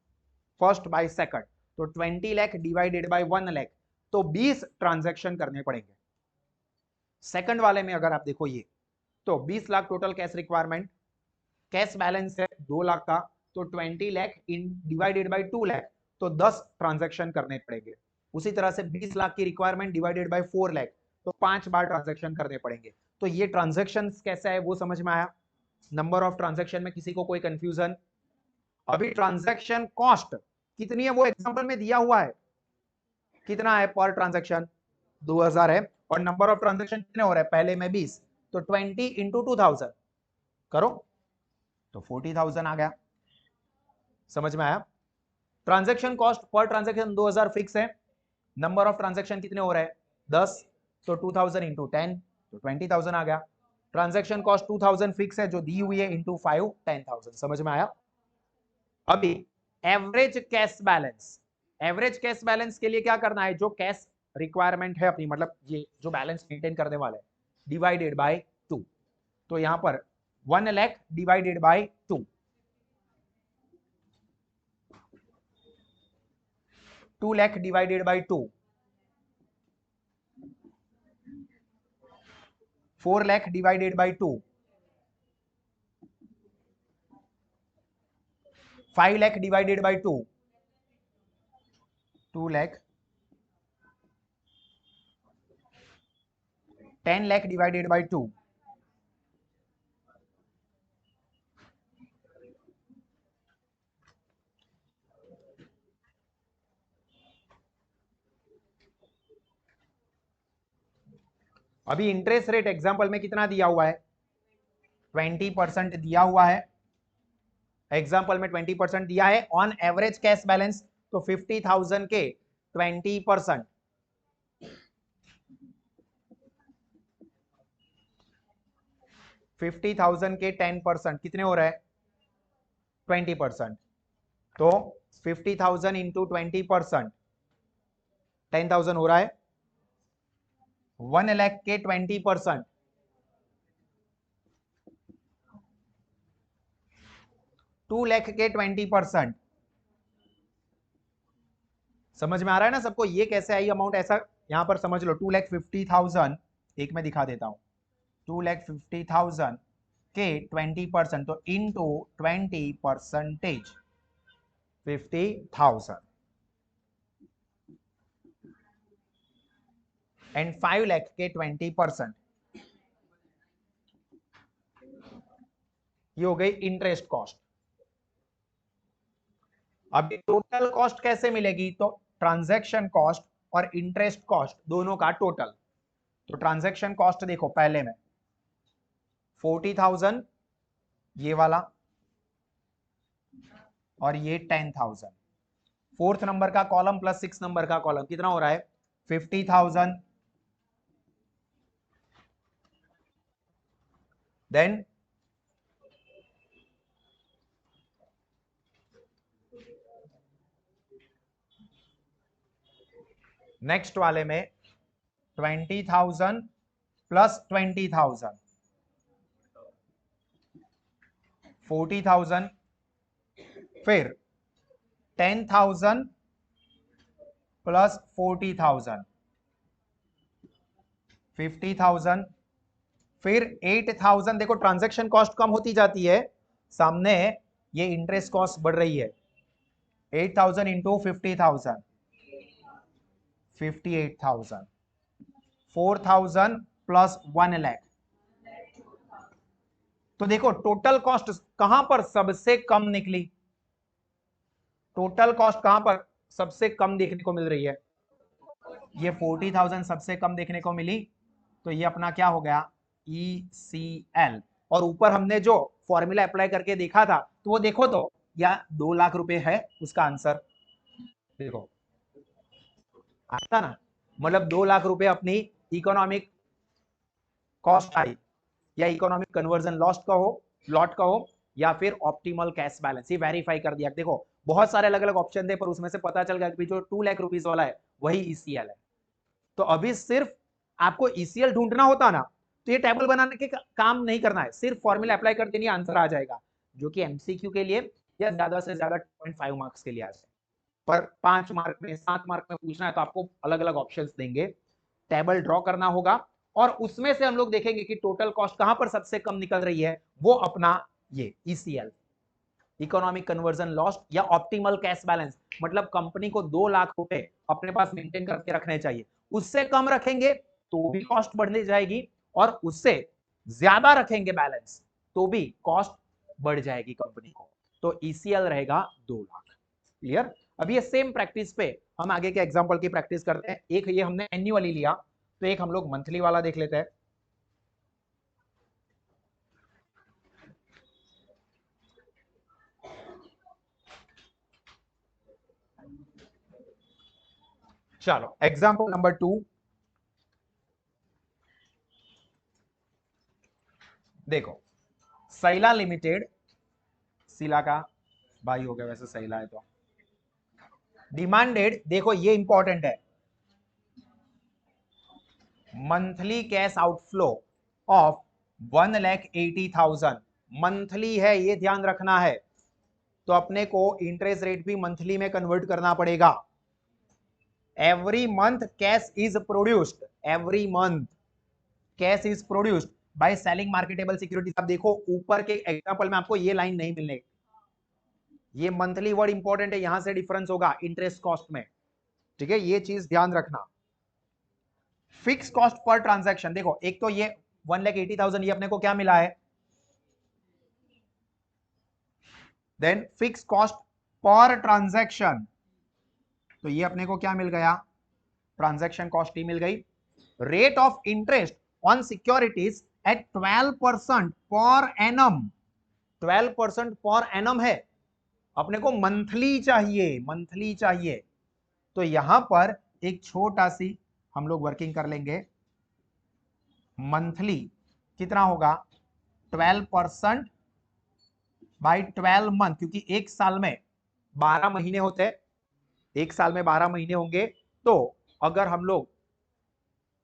first by second, तो 20 लाख डिवाइडेड बाय 1 लाख, तो 20 ट्रांजैक्शन करने पड़ेंगे। सेकंड वाले में अगर आप देखो ये, तो 20 lakh total cash requirement, cash balance है 2 लाख का, तो 20 लाख इन डिवाइडेड बाय 2 लाख, तो 10 ट्रांजैक्शन करने पड़ेंगे। उसी तरह से 20 लाख की रिक्वायरमेंट डिवाइडेड बाय 4 लाख, तो 5 बार ट्रांजैक्शन करने पड़ेंगे। तो ये ट्रांजैक्शन कैसा है वो समझ में आया। नंबर ऑफ ट्रांजैक्शन में किसी को कोई कंफ्यूजन? अभी ट्रांजैक्शन कॉस्ट कितनी है वो एग्जांपल में दिया हुआ है, कितना है पर ट्रांजैक्शन 2000 है, और नंबर ऑफ ट्रांजैक्शन कितने हो रहे हैं पहले में 20, तो 20 इंटू 2000 करो तो 40,000 आ गया। समझ में आया? Transaction cost per transaction 2000 fix है, नंबर ऑफ ट्रांजैक्शन कितने हो रहे हैं 10, तो 2000 इंटू 10 तो 20,000 आ गया। ट्रांजैक्शन कॉस्ट 2000 फिक्स है जो दी हुई है इंटू 5 10,000। समझ में आया? अभी average cash balance, average cash balance के लिए क्या करना है, जो कैश रिक्वायरमेंट है अपनी, मतलब ये जो बैलेंस मेंटेन करने वाले डिवाइडेड बाय 2, तो यहां पर 1 lakh divided by 2, 2 lakh divided by 2, 4 lakh divided by 2, 5 lakh divided by 2, 2 lakh, 10 lakh divided by 2, अभी इंटरेस्ट रेट एग्जांपल में कितना दिया हुआ है 20% दिया हुआ है, एग्जांपल में 20% दिया है ऑन एवरेज कैश बैलेंस, तो 50,000 के 20%, 50,000 के 10% कितने हो रहा है 20%, तो 50,000 इंटू 20% 10,000 हो रहा है। 1 लाख के 20% 2 लाख के 20%। समझ में आ रहा है ना सबको, ये कैसे आई अमाउंट, ऐसा यहां पर समझ लो 2,50,000, एक में दिखा देता हूं, 2,50,000 के 20%, तो इनटू 20% 50,000 एंड 5 लाख के 20%, ये हो गई इंटरेस्ट कॉस्ट। अब टोटल कॉस्ट कैसे मिलेगी, तो ट्रांजैक्शन कॉस्ट और इंटरेस्ट कॉस्ट दोनों का टोटल, तो ट्रांजैक्शन कॉस्ट देखो पहले में 40,000 ये वाला, और ये 10,000। फोर्थ नंबर का कॉलम प्लस 6 नंबर का कॉलम कितना हो रहा है? 50,000। देन नेक्स्ट वाले में 20,000 प्लस 20,000, 40,000। फिर 10,000 प्लस 40,000, 50,000। फिर 8,000। देखो ट्रांजैक्शन कॉस्ट कम होती जाती है, सामने ये इंटरेस्ट कॉस्ट बढ़ रही है। 8,000 इंटू 50,000, 58,000। 4,000 प्लस 1 लाख। तो देखो टोटल कॉस्ट कहां पर सबसे कम निकली? टोटल कॉस्ट कहां पर सबसे कम देखने को मिल रही है? ये 40,000 सबसे कम देखने को मिली। तो ये अपना क्या हो गया? ECL। और ऊपर हमने जो फॉर्मूला अप्लाई करके देखा था, तो वो देखो तो या 2 लाख रुपए है उसका आंसर। देखो आता ना, मतलब 2 लाख रुपए अपनी इकोनॉमिक कॉस्ट आई, या इकोनॉमिक कन्वर्जन लॉस्ट का हो, लॉट का हो, या फिर ऑप्टिमल कैश बैलेंस। ये वेरीफाई कर दिया। देखो बहुत सारे अलग अलग ऑप्शन थे, पर उसमें से पता चल गया कि जो 2 लाख रुपीस वाला है वही ECL है। तो अभी सिर्फ आपको ECL ढूंढना होता ना, तो ये टेबल बनाने के काम नहीं करना है, सिर्फ फॉर्मूला अप्लाई कर देनी, आंसर आ जाएगा, जो कि MCQ के लिए या ज्यादा से ज्यादा 2.5 मार्क्स के लिए आ जाए। पर 5 मार्क में 7 मार्क में पूछना है तो आपको अलग अलग ऑप्शंस देंगे, टेबल ड्रॉ करना होगा, और उसमें से हम लोग देखेंगे कि टोटल कॉस्ट कहां पर सबसे कम निकल रही है। वो अपना ये ECL, इकोनॉमिक कन्वर्जन लॉस, या ऑप्टिमल कैश बैलेंस, मतलब कंपनी को 2 लाख रुपए अपने पास मेंटेन करके रखने चाहिए। उससे कम रखेंगे तो भी कॉस्ट बढ़ने जाएगी, और उससे ज्यादा रखेंगे बैलेंस तो भी कॉस्ट बढ़ जाएगी कंपनी को। तो ECL रहेगा 2 लाख। क्लियर? अब ये सेम प्रैक्टिस पे हम आगे के एग्जांपल की प्रैक्टिस करते हैं। एक ये हमने एन्युअली लिया, तो एक हम लोग मंथली वाला देख लेते हैं। चलो एग्जांपल नंबर 2। देखो सैला लिमिटेड, सिला का भाई हो गया वैसे सैला है तो, डिमांडेड, देखो ये इंपॉर्टेंट है, monthly cash outflow of 1,80,000। Monthly है, ये ध्यान रखना है। तो अपने को इंटरेस्ट रेट भी मंथली में कन्वर्ट करना पड़ेगा। Every month cash is produced, every month cash is produced by selling marketable securities. अब देखो ऊपर के एग्जांपल में आपको ये लाइन नहीं मिलने, ये मंथली वर्ड इंपॉर्टेंट है, यहां से डिफरेंस होगा इंटरेस्ट कॉस्ट में। ठीक है, ये चीज ध्यान रखना। फिक्स कॉस्ट पर ट्रांजैक्शन, देखो एक तो ये 1,80,000 ये अपने को क्या मिला है, then fix cost per transaction, तो ये अपने को क्या मिल गया, ट्रांजैक्शन कॉस्ट ही मिल गई। Rate of interest on securities at 12% per annum, 12% per annum है, अपने को मंथली चाहिए, मंथली चाहिए। तो यहां पर एक छोटा सी हम लोग वर्किंग कर लेंगे, मंथली कितना होगा, 12% बाई 12 मंथ, क्योंकि एक साल में 12 महीने होते हैं, एक साल में 12 महीने होंगे। तो अगर हम लोग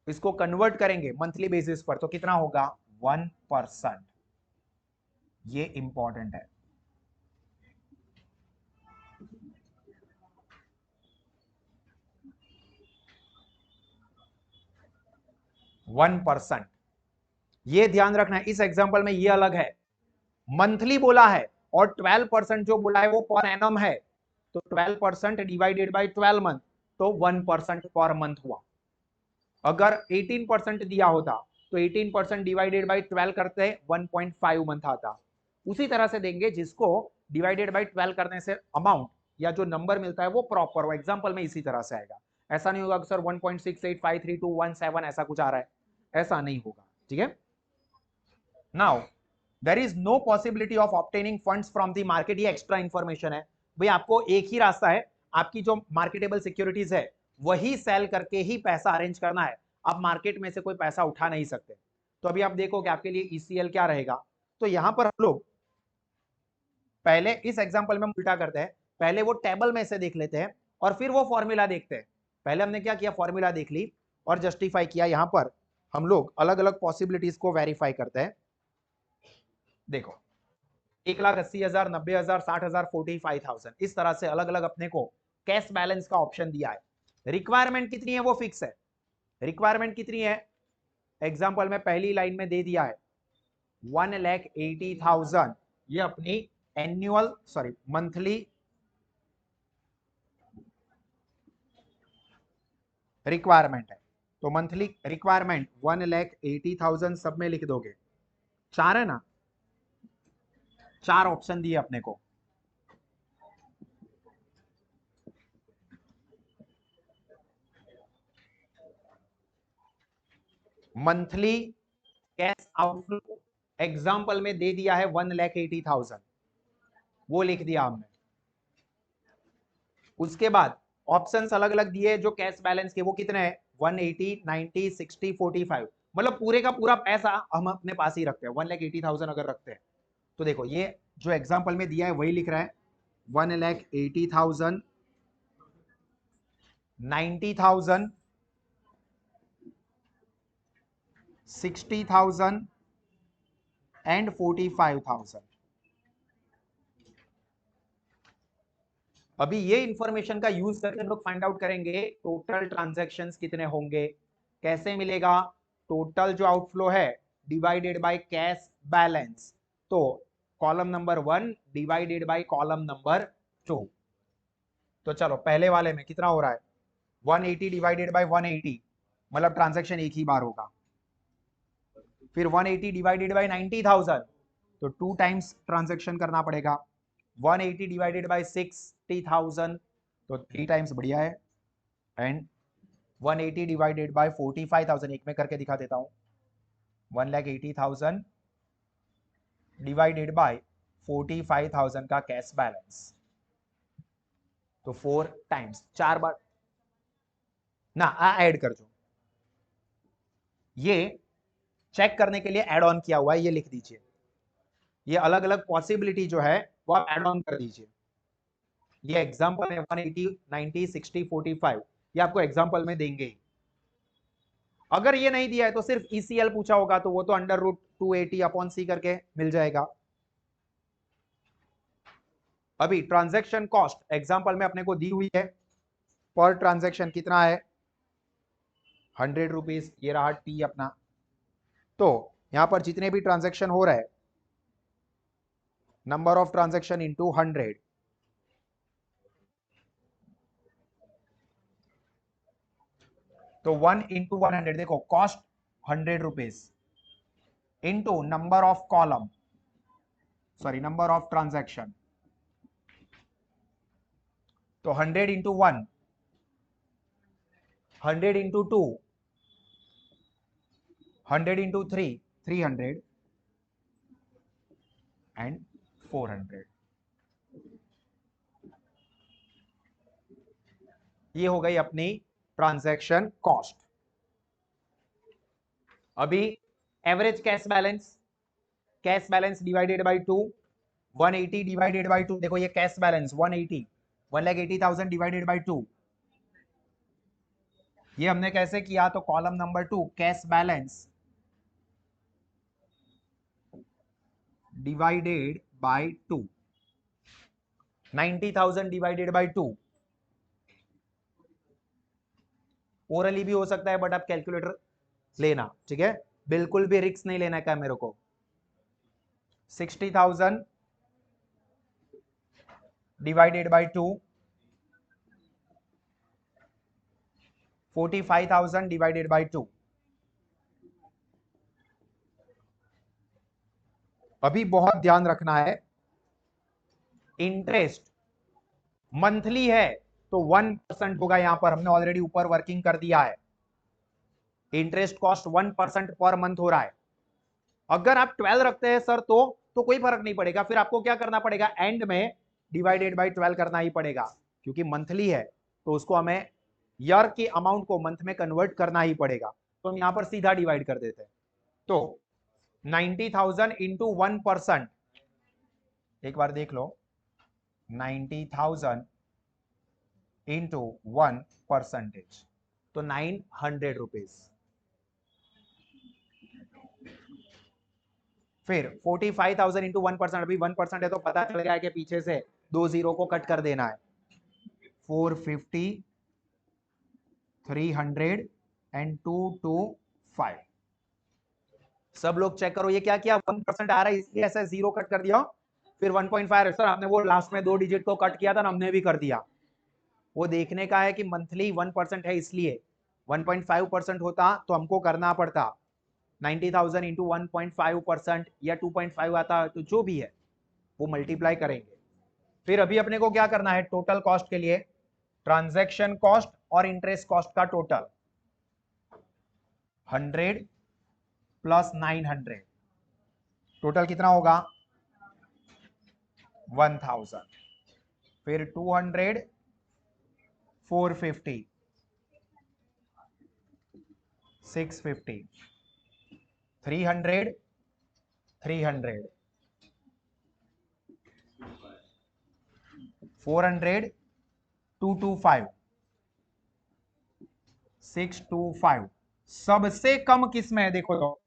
इसको कन्वर्ट करेंगे मंथली बेसिस पर तो कितना होगा, 1%। ये इंपॉर्टेंट है। वन परसेंट, ये ध्यान रखना है। इस एग्जांपल में ये अलग है, मंथली बोला है और 12% जो बोला है वो पर एनम है। तो 12% डिवाइडेड बाय 12 मंथ, तो 1% पर मंथ हुआ। अगर 18% दिया होता तो 18% डिवाइडेड बाय 12 करते 1.5 मंथ आता। उसी तरह से देंगे जिसको डिवाइडेड बाय 12 करने से अमाउंट या जो नंबर मिलता है वो प्रॉपर, वो एग्जांपल में इसी तरह से आएगा। ऐसा नहीं होगा कि सर 1.685321 ऐसा कुछ आ रहा है, ऐसा नहीं होगा। ठीक है, now there is no possibility of obtaining funds from the market. ये एक्स्ट्रा इंफॉर्मेशन है भाई, आपको एक ही रास्ता है, आपकी जो मार्केटेबल सिक्योरिटीज है वही सेल करके ही पैसा अरेंज करना है, आप मार्केट में से कोई पैसा उठा नहीं सकते। तो अभी आप देखो कि आपके लिए ईसीएल क्या रहेगा। तो यहां पर हम लोग पहले इस एग्जांपल में हम उल्टा करते हैं, पहले वो टेबल में से देख लेते हैं और फिर वो फॉर्मूला देखते हैं। पहले हमने क्या किया, फॉर्मूला देख ली और जस्टिफाई किया। यहां पर हम लोग अलग अलग पॉसिबिलिटीज को वेरीफाई करते हैं। देखो 1,80,000, 90,000, 60,000, 45,000, इस तरह से अलग अलग अपने को कैश बैलेंस का ऑप्शन दिया है। रिक्वायरमेंट कितनी है वो फिक्स है। रिक्वायरमेंट कितनी है, एग्जांपल में पहली लाइन में दे दिया है 1,80,000, ये अपनी एनुअल मंथली रिक्वायरमेंट है। तो मंथली रिक्वायरमेंट 1,80,000 सब में लिख दोगे। चार है ना, चार ऑप्शन दिए अपने को। मंथली कैश आउटफ्लो एग्जाम्पल में दे दिया है 1,80,000, वो लिख दिया हमने। उसके बाद ऑप्शंस अलग अलग दिए जो कैश बैलेंस के, वो कितने हैं 180, 90, 60, 45, मतलब पूरे का पूरा पैसा हम अपने पास ही रखते हैं। 1,80,000 अगर रखते हैं तो देखो ये जो एग्जाम्पल में दिया है वही लिख रहा है 1,80,000, 90,000, 60,000 एंड 45,000। अभी ये इंफॉर्मेशन का यूज करके हम लोग फाइंड आउट करेंगे टोटल ट्रांजैक्शंस कितने होंगे। कैसे मिलेगा, टोटल जो आउटफ्लो है डिवाइडेड बाय कैश बैलेंस, तो column number 1 divided by column number 2। तो चलो पहले वाले में कितना हो रहा है 180 डिवाइडेड बाय 180, मतलब ट्रांजैक्शन एक ही बार होगा। फिर 180 डिवाइडेड बाय 90,000, तो 2 टाइम्स ट्रांजैक्शन करना पड़ेगा। 180 डिवाइडेड बाय 60,000, तो 3 टाइम्स, बढ़िया है। एंड 180 डिवाइडेड बाय 45,000, एक में करके दिखा देता हूं, 1,80,000 डिवाइडेड बाय 45,000 का कैश बैलेंस, तो 4 टाइम्स, 4 बार ना ऐड कर दो। ये चेक करने के लिए ऐड ऑन किया हुआ है, ये लिख दीजिए। ये अलग अलग पॉसिबिलिटी जो है वो आप ऐड ऑन कर दीजिए। ये एग्जांपल है 180, 90, 60, 45, ये आपको एग्जांपल में देंगे। अगर ये नहीं दिया है तो सिर्फ ईसीएल पूछा होगा तो वो तो अंडर रूट 280 अपॉन सी करके मिल जाएगा। अभी ट्रांजैक्शन कॉस्ट एग्जांपल में अपने को दी हुई है, पर ट्रांजैक्शन कितना है 100 रुपीज, ये रहा टी अपना। तो यहां पर जितने भी ट्रांजैक्शन हो रहा है, नंबर ऑफ ट्रांजैक्शन इंटू 100, तो 1 इंटू 100, देखो cost 100 rupees into number of column, number of transaction, तो 100 इंटू 1, 100 इंटू 2, 100 इंटू 3, 300 एंड 400। ये हो गई अपनी ट्रांजैक्शन कॉस्ट। अभी average cash balance divided by 2, 180 divided by 2, देखो ये कैश बैलेंस 180, 1,80,000 डिवाइडेड बाय 2, ये हमने कैसे किया, तो column number 2 cash balance divided by 2, 90,000 divided by 2, orally भी हो सकता है बट आप कैलकुलेटर लेना, ठीक है, बिल्कुल भी रिस्क नहीं लेना क्या मेरे को। 60,000 डिवाइडेड बाय 2, 45,000 डिवाइडेड बाय 2। अभी बहुत ध्यान रखना है, इंटरेस्ट मंथली है तो 1% होगा, यहां पर हमने ऑलरेडी ऊपर वर्किंग कर दिया है। इंटरेस्ट कॉस्ट 1% पर मंथ हो रहा है। अगर आप 12 रखते हैं सर तो कोई फर्क नहीं पड़ेगा, फिर आपको क्या करना पड़ेगा, एंड में डिवाइडेड बाय 12 करना ही पड़ेगा, क्योंकि मंथली है तो उसको हमें ईयर के अमाउंट को मंथ में कन्वर्ट करना ही पड़ेगा। तो हम यहां पर सीधा डिवाइड कर देते हैं। तो 90,000 इंटू 1%, एक बार देख लो, 90,000 इंटू 1%, तो 900 रुपीज। फिर 45,000 इंटू 1%, अभी 1% है तो पता चल गया है कि पीछे से 2 जीरो को कट कर देना है। 450, 300 एंड 225। सब लोग चेक करो, ये क्या किया, 1% आ रहा है इसलिए ऐसा जीरो कट कर दिया। फिर 1.5 सर आपने वो लास्ट में 2 डिजिट को कट किया था ना, हमने भी कर दिया। वो देखने का है कि मंथली 1% है, इसलिए 1.5% होता तो हमको करना पड़ता 90,000 इंटू 1.5% या 2.5 आता, तो जो भी है वो मल्टीप्लाई करेंगे। फिर अभी अपने को क्या करना है, टोटल कॉस्ट के लिए ट्रांजैक्शन कॉस्ट और इंटरेस्ट कॉस्ट का टोटल 100 प्लस 900, टोटल कितना होगा 1000। फिर 200, 450, 650, 300, 300, 400, 225, 625। सबसे कम किस में है देखो तो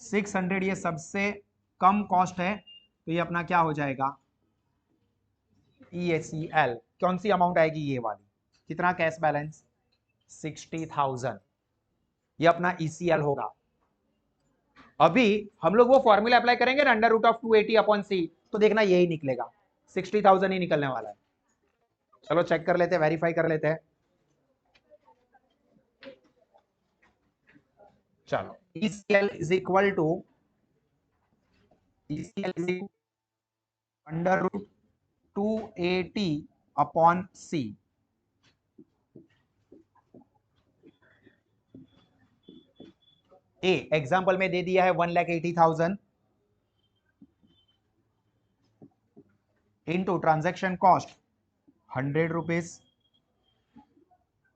600, ये सबसे कम कॉस्ट है, तो ये अपना क्या हो जाएगा ECL। कौन सी अमाउंट आएगी, ये वाली। कितना कैश बैलेंस 60,000, ये अपना ECL होगा। अभी हम लोग वो फॉर्मूला अप्लाई करेंगे ना, अंडर रूट ऑफ 280 अपॉन सी, तो देखना यही निकलेगा, 60,000 ही निकलने वाला है। चलो चेक कर लेते हैं, वेरीफाई कर लेते हैं। चलो ECL is equal to under root 280 upon C. A example में दे दिया है 1,80,000 into transaction cost 100 rupees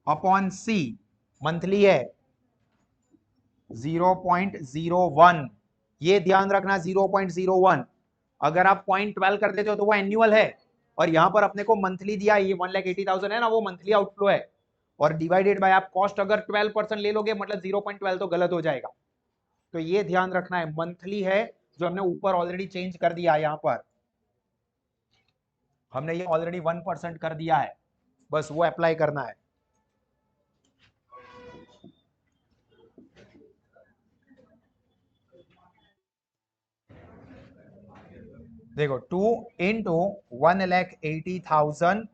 upon C, monthly है 0.01। ये ध्यान रखना 0.01, अगर आप 0.12 कर देते हो तो वो एनुअल है, और यहां पर अपने को मंथली दिया, ये 1,80,000 है ना, वो मंथली आउटफ्लो है, और डिवाइडेड बाय आप कॉस्ट अगर 12% ले लोगे, मतलब 0.12 तो गलत हो जाएगा। तो ये ध्यान रखना है, मंथली है, जो हमने ऊपर ऑलरेडी चेंज कर दिया, यहां पर हमने ये ऑलरेडी 1% कर दिया है, बस वो अप्लाई करना है। देखो 2 इंटू 1,80,000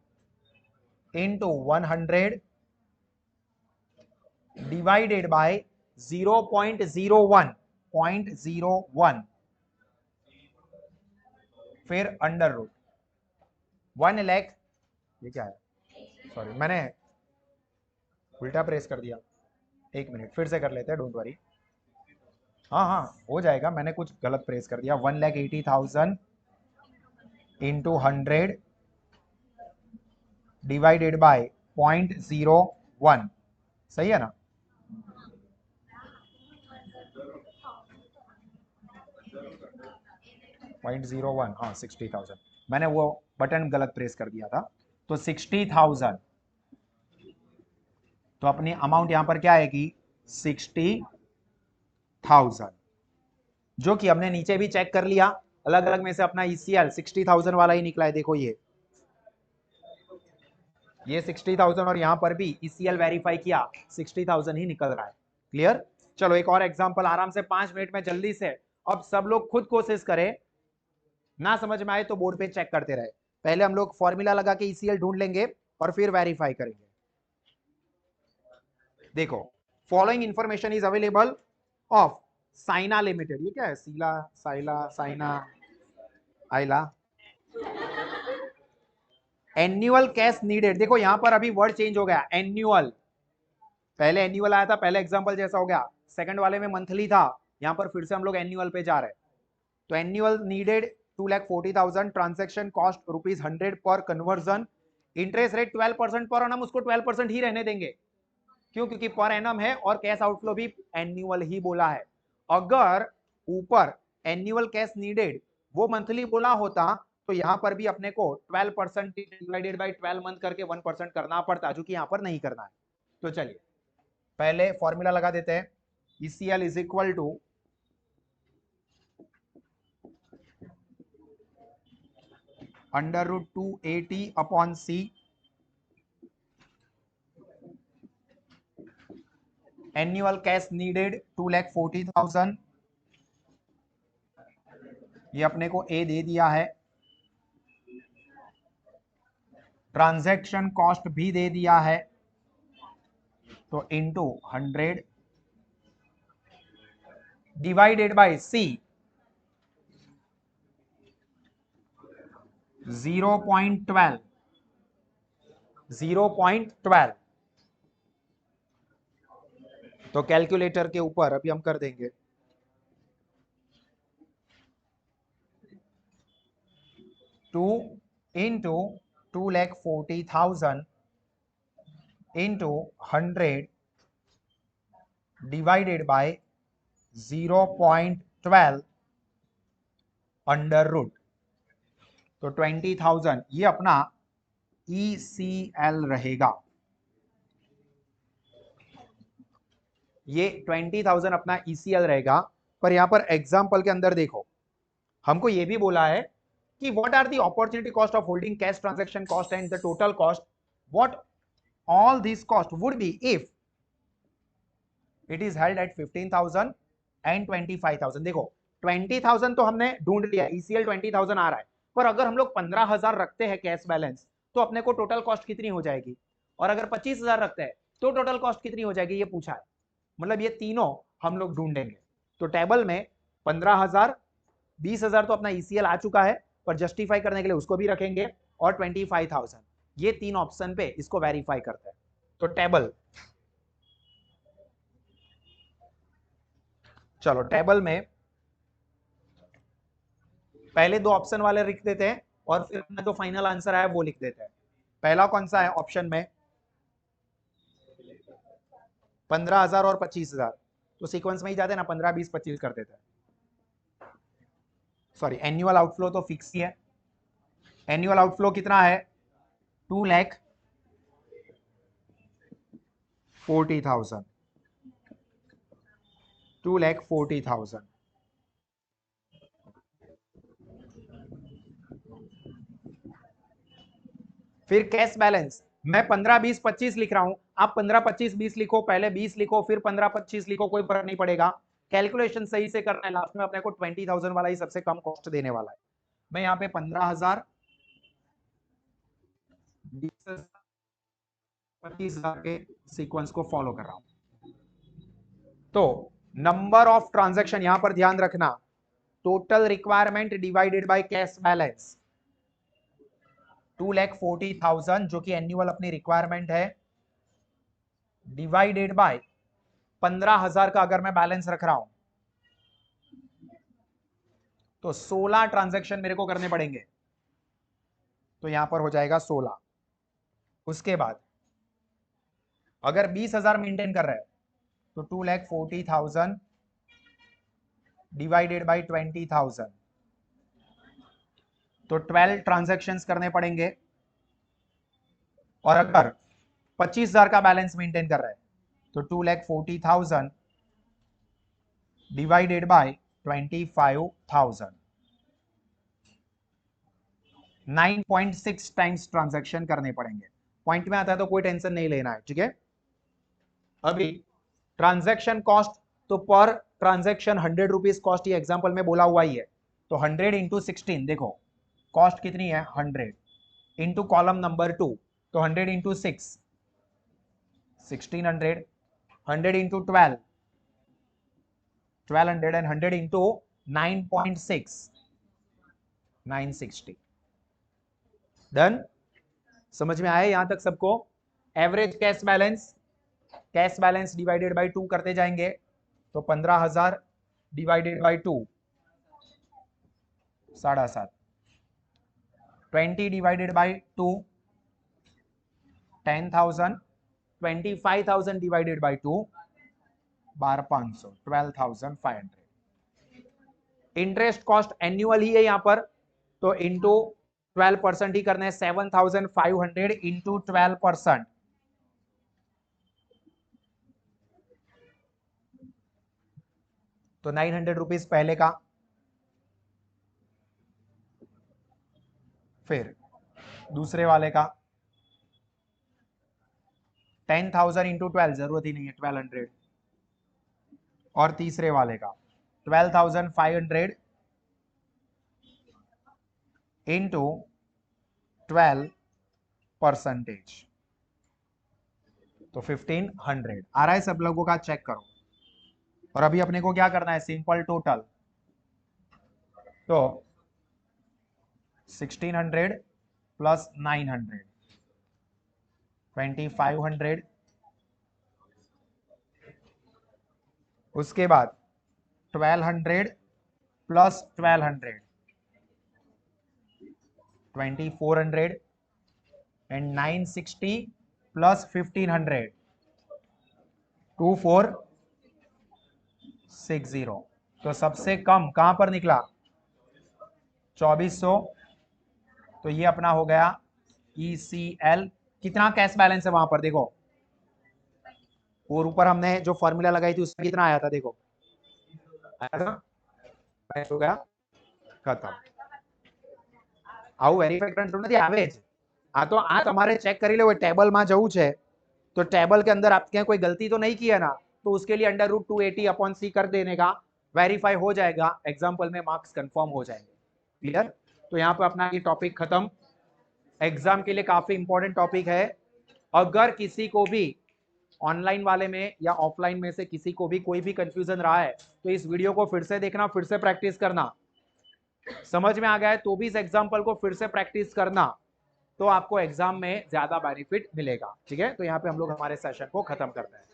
इंटू 100 डिवाइडेड बाय 0.01, फिर अंडर रूट 1 लाख, ये क्या है, सॉरी मैंने उल्टा प्रेस कर दिया, एक मिनट फिर से कर लेते हैं, डोंट वरी। हाँ हाँ हो जाएगा, मैंने कुछ गलत प्रेस कर दिया। 1,80,000 इंटू 100 डिवाइडेड बाय 0.01, सही है ना। पॉइंट 0.01, हाँ 60,000, मैंने वो बटन गलत प्रेस कर दिया था। तो 60,000, तो अपनी अमाउंट यहां पर क्या आएगी 60,000, जो कि हमने नीचे भी चेक कर लिया, अलग अलग में से अपना ECL 60,000 वाला ही निकला है। देखो ये 60,000 और यहां पर भी ECL वेरीफाई किया, 60,000 ही निकल रहा है। क्लियर। चलो एक और एग्जांपल आराम से 5 मिनट में जल्दी से। अब सब लोग खुद कोशिश करें, ना समझ में आए तो बोर्ड पे चेक करते रहे। पहले हम लोग फॉर्मूला लगा के ECL ढूंढ लेंगे और फिर वेरीफाई करेंगे। देखो following information is available of Saina limited, ये क्या है, सीला साइला साइना आइला। एनुअल कैश नीडेड, देखो यहां पर अभी वर्ड चेंज हो गया, एनुअल, पहले एनुअल आया था, पहले एग्जांपल जैसा हो गया, सेकंड वाले में मंथली था, यहाँ पर फिर से हम लोग एनुअल पे जा रहे हैं। तो एनुअल नीडेड 2,40,000, ट्रांजेक्शन कॉस्ट ₹100 पर conversion, interest rate 12% per annum, उसको 12% ही रहने देंगे। क्यों? क्योंकि पर एनम है और कैश आउटफ्लो भी एनुअल ही बोला है। अगर ऊपर एनुअल कैश नीडेड वो मंथली बोला होता तो यहां पर भी अपने को 12% डिवाइडेड बाय 12 मंथ करके 1% करना पड़ता, जो कि यहां पर नहीं करना है। तो चलिए पहले फॉर्मूला लगा देते हैं। ECL is equal to √280 upon C, annual cash needed 2,40,000, ये अपने को A दे दिया है, ट्रांजैक्शन कॉस्ट भी दे दिया है, तो इंटू 100 डिवाइडेड बाय C 0.12, 0.12। तो कैलकुलेटर के ऊपर अभी हम कर देंगे 2 into 2,40,000 into 100 divided by 0.12 under root, तो 20,000 ये अपना ECL रहेगा। ये 20,000 अपना ECL रहेगा। पर यहां पर एग्जांपल के अंदर देखो, हमको ये भी बोला है कि what are the opportunity cost of holding cash, transaction cost and the total cost, what all this cost would be if it is held at 15,000 and 25,000। देखो 20,000 तो हमने ढूंढ लिया, ECL 20,000 आ रहा है, पर अगर हम लोग 15,000 रखते हैं कैश बैलेंस तो अपने को टोटल कॉस्ट कितनी हो जाएगी, और अगर 25,000 रखते हैं तो टोटल कॉस्ट कितनी हो जाएगी, ये पूछा है। मतलब ये तीनों हम लोग ढूंढेंगे। तो टेबल में 15,000, 20,000 तो अपना ECL आ चुका है, पर जस्टिफाई करने के लिए उसको भी रखेंगे, और 25,000, ये तीन ऑप्शन पे इसको वेरीफाई करते हैं। तो टेबल, चलो टेबल में पहले दो ऑप्शन वाले लिख देते हैं और फिर जो फाइनल आंसर आया वो लिख देते हैं। पहला कौन सा है ऑप्शन में, 15,000 और 25,000, तो सीक्वेंस में ही जाते हैं ना, 15, 20, 25 कर देते हैं। सॉरी, एनुअल आउटफ्लो तो फिक्स ही है। एनुअल आउटफ्लो कितना है, 2,40,000, 2,40,000। फिर कैश बैलेंस मैं 15, 20, 25 लिख रहा हूं, आप 15, 25, 20 लिखो, पहले 20 लिखो फिर 15, 25 लिखो, कोई फर्क नहीं पड़ेगा। कैलकुलेशन सही से करना है, लास्ट में अपने को 20,000 वाला ही सबसे कम कॉस्ट देने वाला है। मैं यहाँ पे 15,000, 20,000, 25,000 के सीक्वेंस को फॉलो कर रहा हूं। तो नंबर ऑफ ट्रांजैक्शन यहां पर ध्यान रखना, total requirement divided by cash balance, 2,40,000 जो कि एनुअल अपनी रिक्वायरमेंट है, डिवाइडेड बाय 15,000 का अगर मैं बैलेंस रख रहा हूं तो 16 ट्रांजैक्शन मेरे को करने पड़ेंगे, तो यहां पर हो जाएगा 16। उसके बाद अगर 20,000 मेंटेन कर रहे हैं तो 2,40,000 डिवाइडेड बाय 20,000, तो 12 ट्रांजैक्शंस करने पड़ेंगे। और अगर 25,000 का बैलेंस मेंटेन कर रहे हैं तो 2,40,000 डिवाइडेड बाय 25,000, 9.6 टाइम्स ट्रांजैक्शन करने पड़ेंगे। पॉइंट में आता है तो कोई टेंशन नहीं लेना है, ठीक है। अभी ट्रांजैक्शन कॉस्ट, तो पर ट्रांजैक्शन 100 रुपीज कॉस्ट, ये एग्जांपल में बोला हुआ ही है, तो 100 इंटू 16, देखो कॉस्ट कितनी है 100, इंटू कॉलम नंबर 2, तो 100 into 6 1600, 100 into 12 1200, and 100 into 9.6 960। Done, समझ में आया यहां तक सबको। Average cash balance, cash balance divided by 2 करते जाएंगे, तो 15,000 divided by 2 7.5, 20 divided by 2 10,000, 25,000 divided by 2 12,500 12,500। Interest cost annual ही है यहां पर, तो इंटू 12% ही करना है, 7,500 इंटू 12%, तो 900 रुपीज पहले का। फिर दूसरे वाले का 10,000 इंटू 12, जरूरत ही नहीं है, 1200। और तीसरे वाले का 12,500 इंटू 12%, तो 1,500 आ रहा है सब लोगों का, चेक करो। और अभी अपने को क्या करना है, सिंपल टोटल, तो 1,600 प्लस 900 2,500, उसके बाद 1,200 प्लस 1,200 2,400 एंड 960 प्लस 1,500 2,460। तो सबसे कम कहां पर निकला, 2,400। तो ये अपना हो गया ECL। कितना कैश बैलेंस है वहां पर देखो, और ऊपर हमने जो फॉर्मूला लगाई थी उसमें कितना आया था देखो, आया था, हो गया खत्म। આવું વેરીફાઈ કરવાનું નથી, આવે જ। આ તો આ તમારે ચેક કરી લો, ટેબલમાં જવું છે तो टेबल के अंदर आपके कोई गलती तो नहीं की है ना, तो उसके लिए √280/c कर देने का, वेरीफाई हो जाएगा, एग्जाम्पल में मार्क्स कंफर्म हो जाएंगे। क्लियर? तो यहाँ पे अपना ये टॉपिक खत्म। एग्जाम के लिए काफी इंपॉर्टेंट टॉपिक है। अगर किसी को भी ऑनलाइन वाले में या ऑफलाइन में से किसी को भी कोई भी कंफ्यूजन रहा है, तो इस वीडियो को फिर से देखना, फिर से प्रैक्टिस करना। समझ में आ गया है तो भी इस एग्जाम्पल को फिर से प्रैक्टिस करना, तो आपको एग्जाम में ज्यादा बेनिफिट मिलेगा। ठीक है, तो यहाँ पे हम लोग हमारे सेशन को खत्म करते हैं।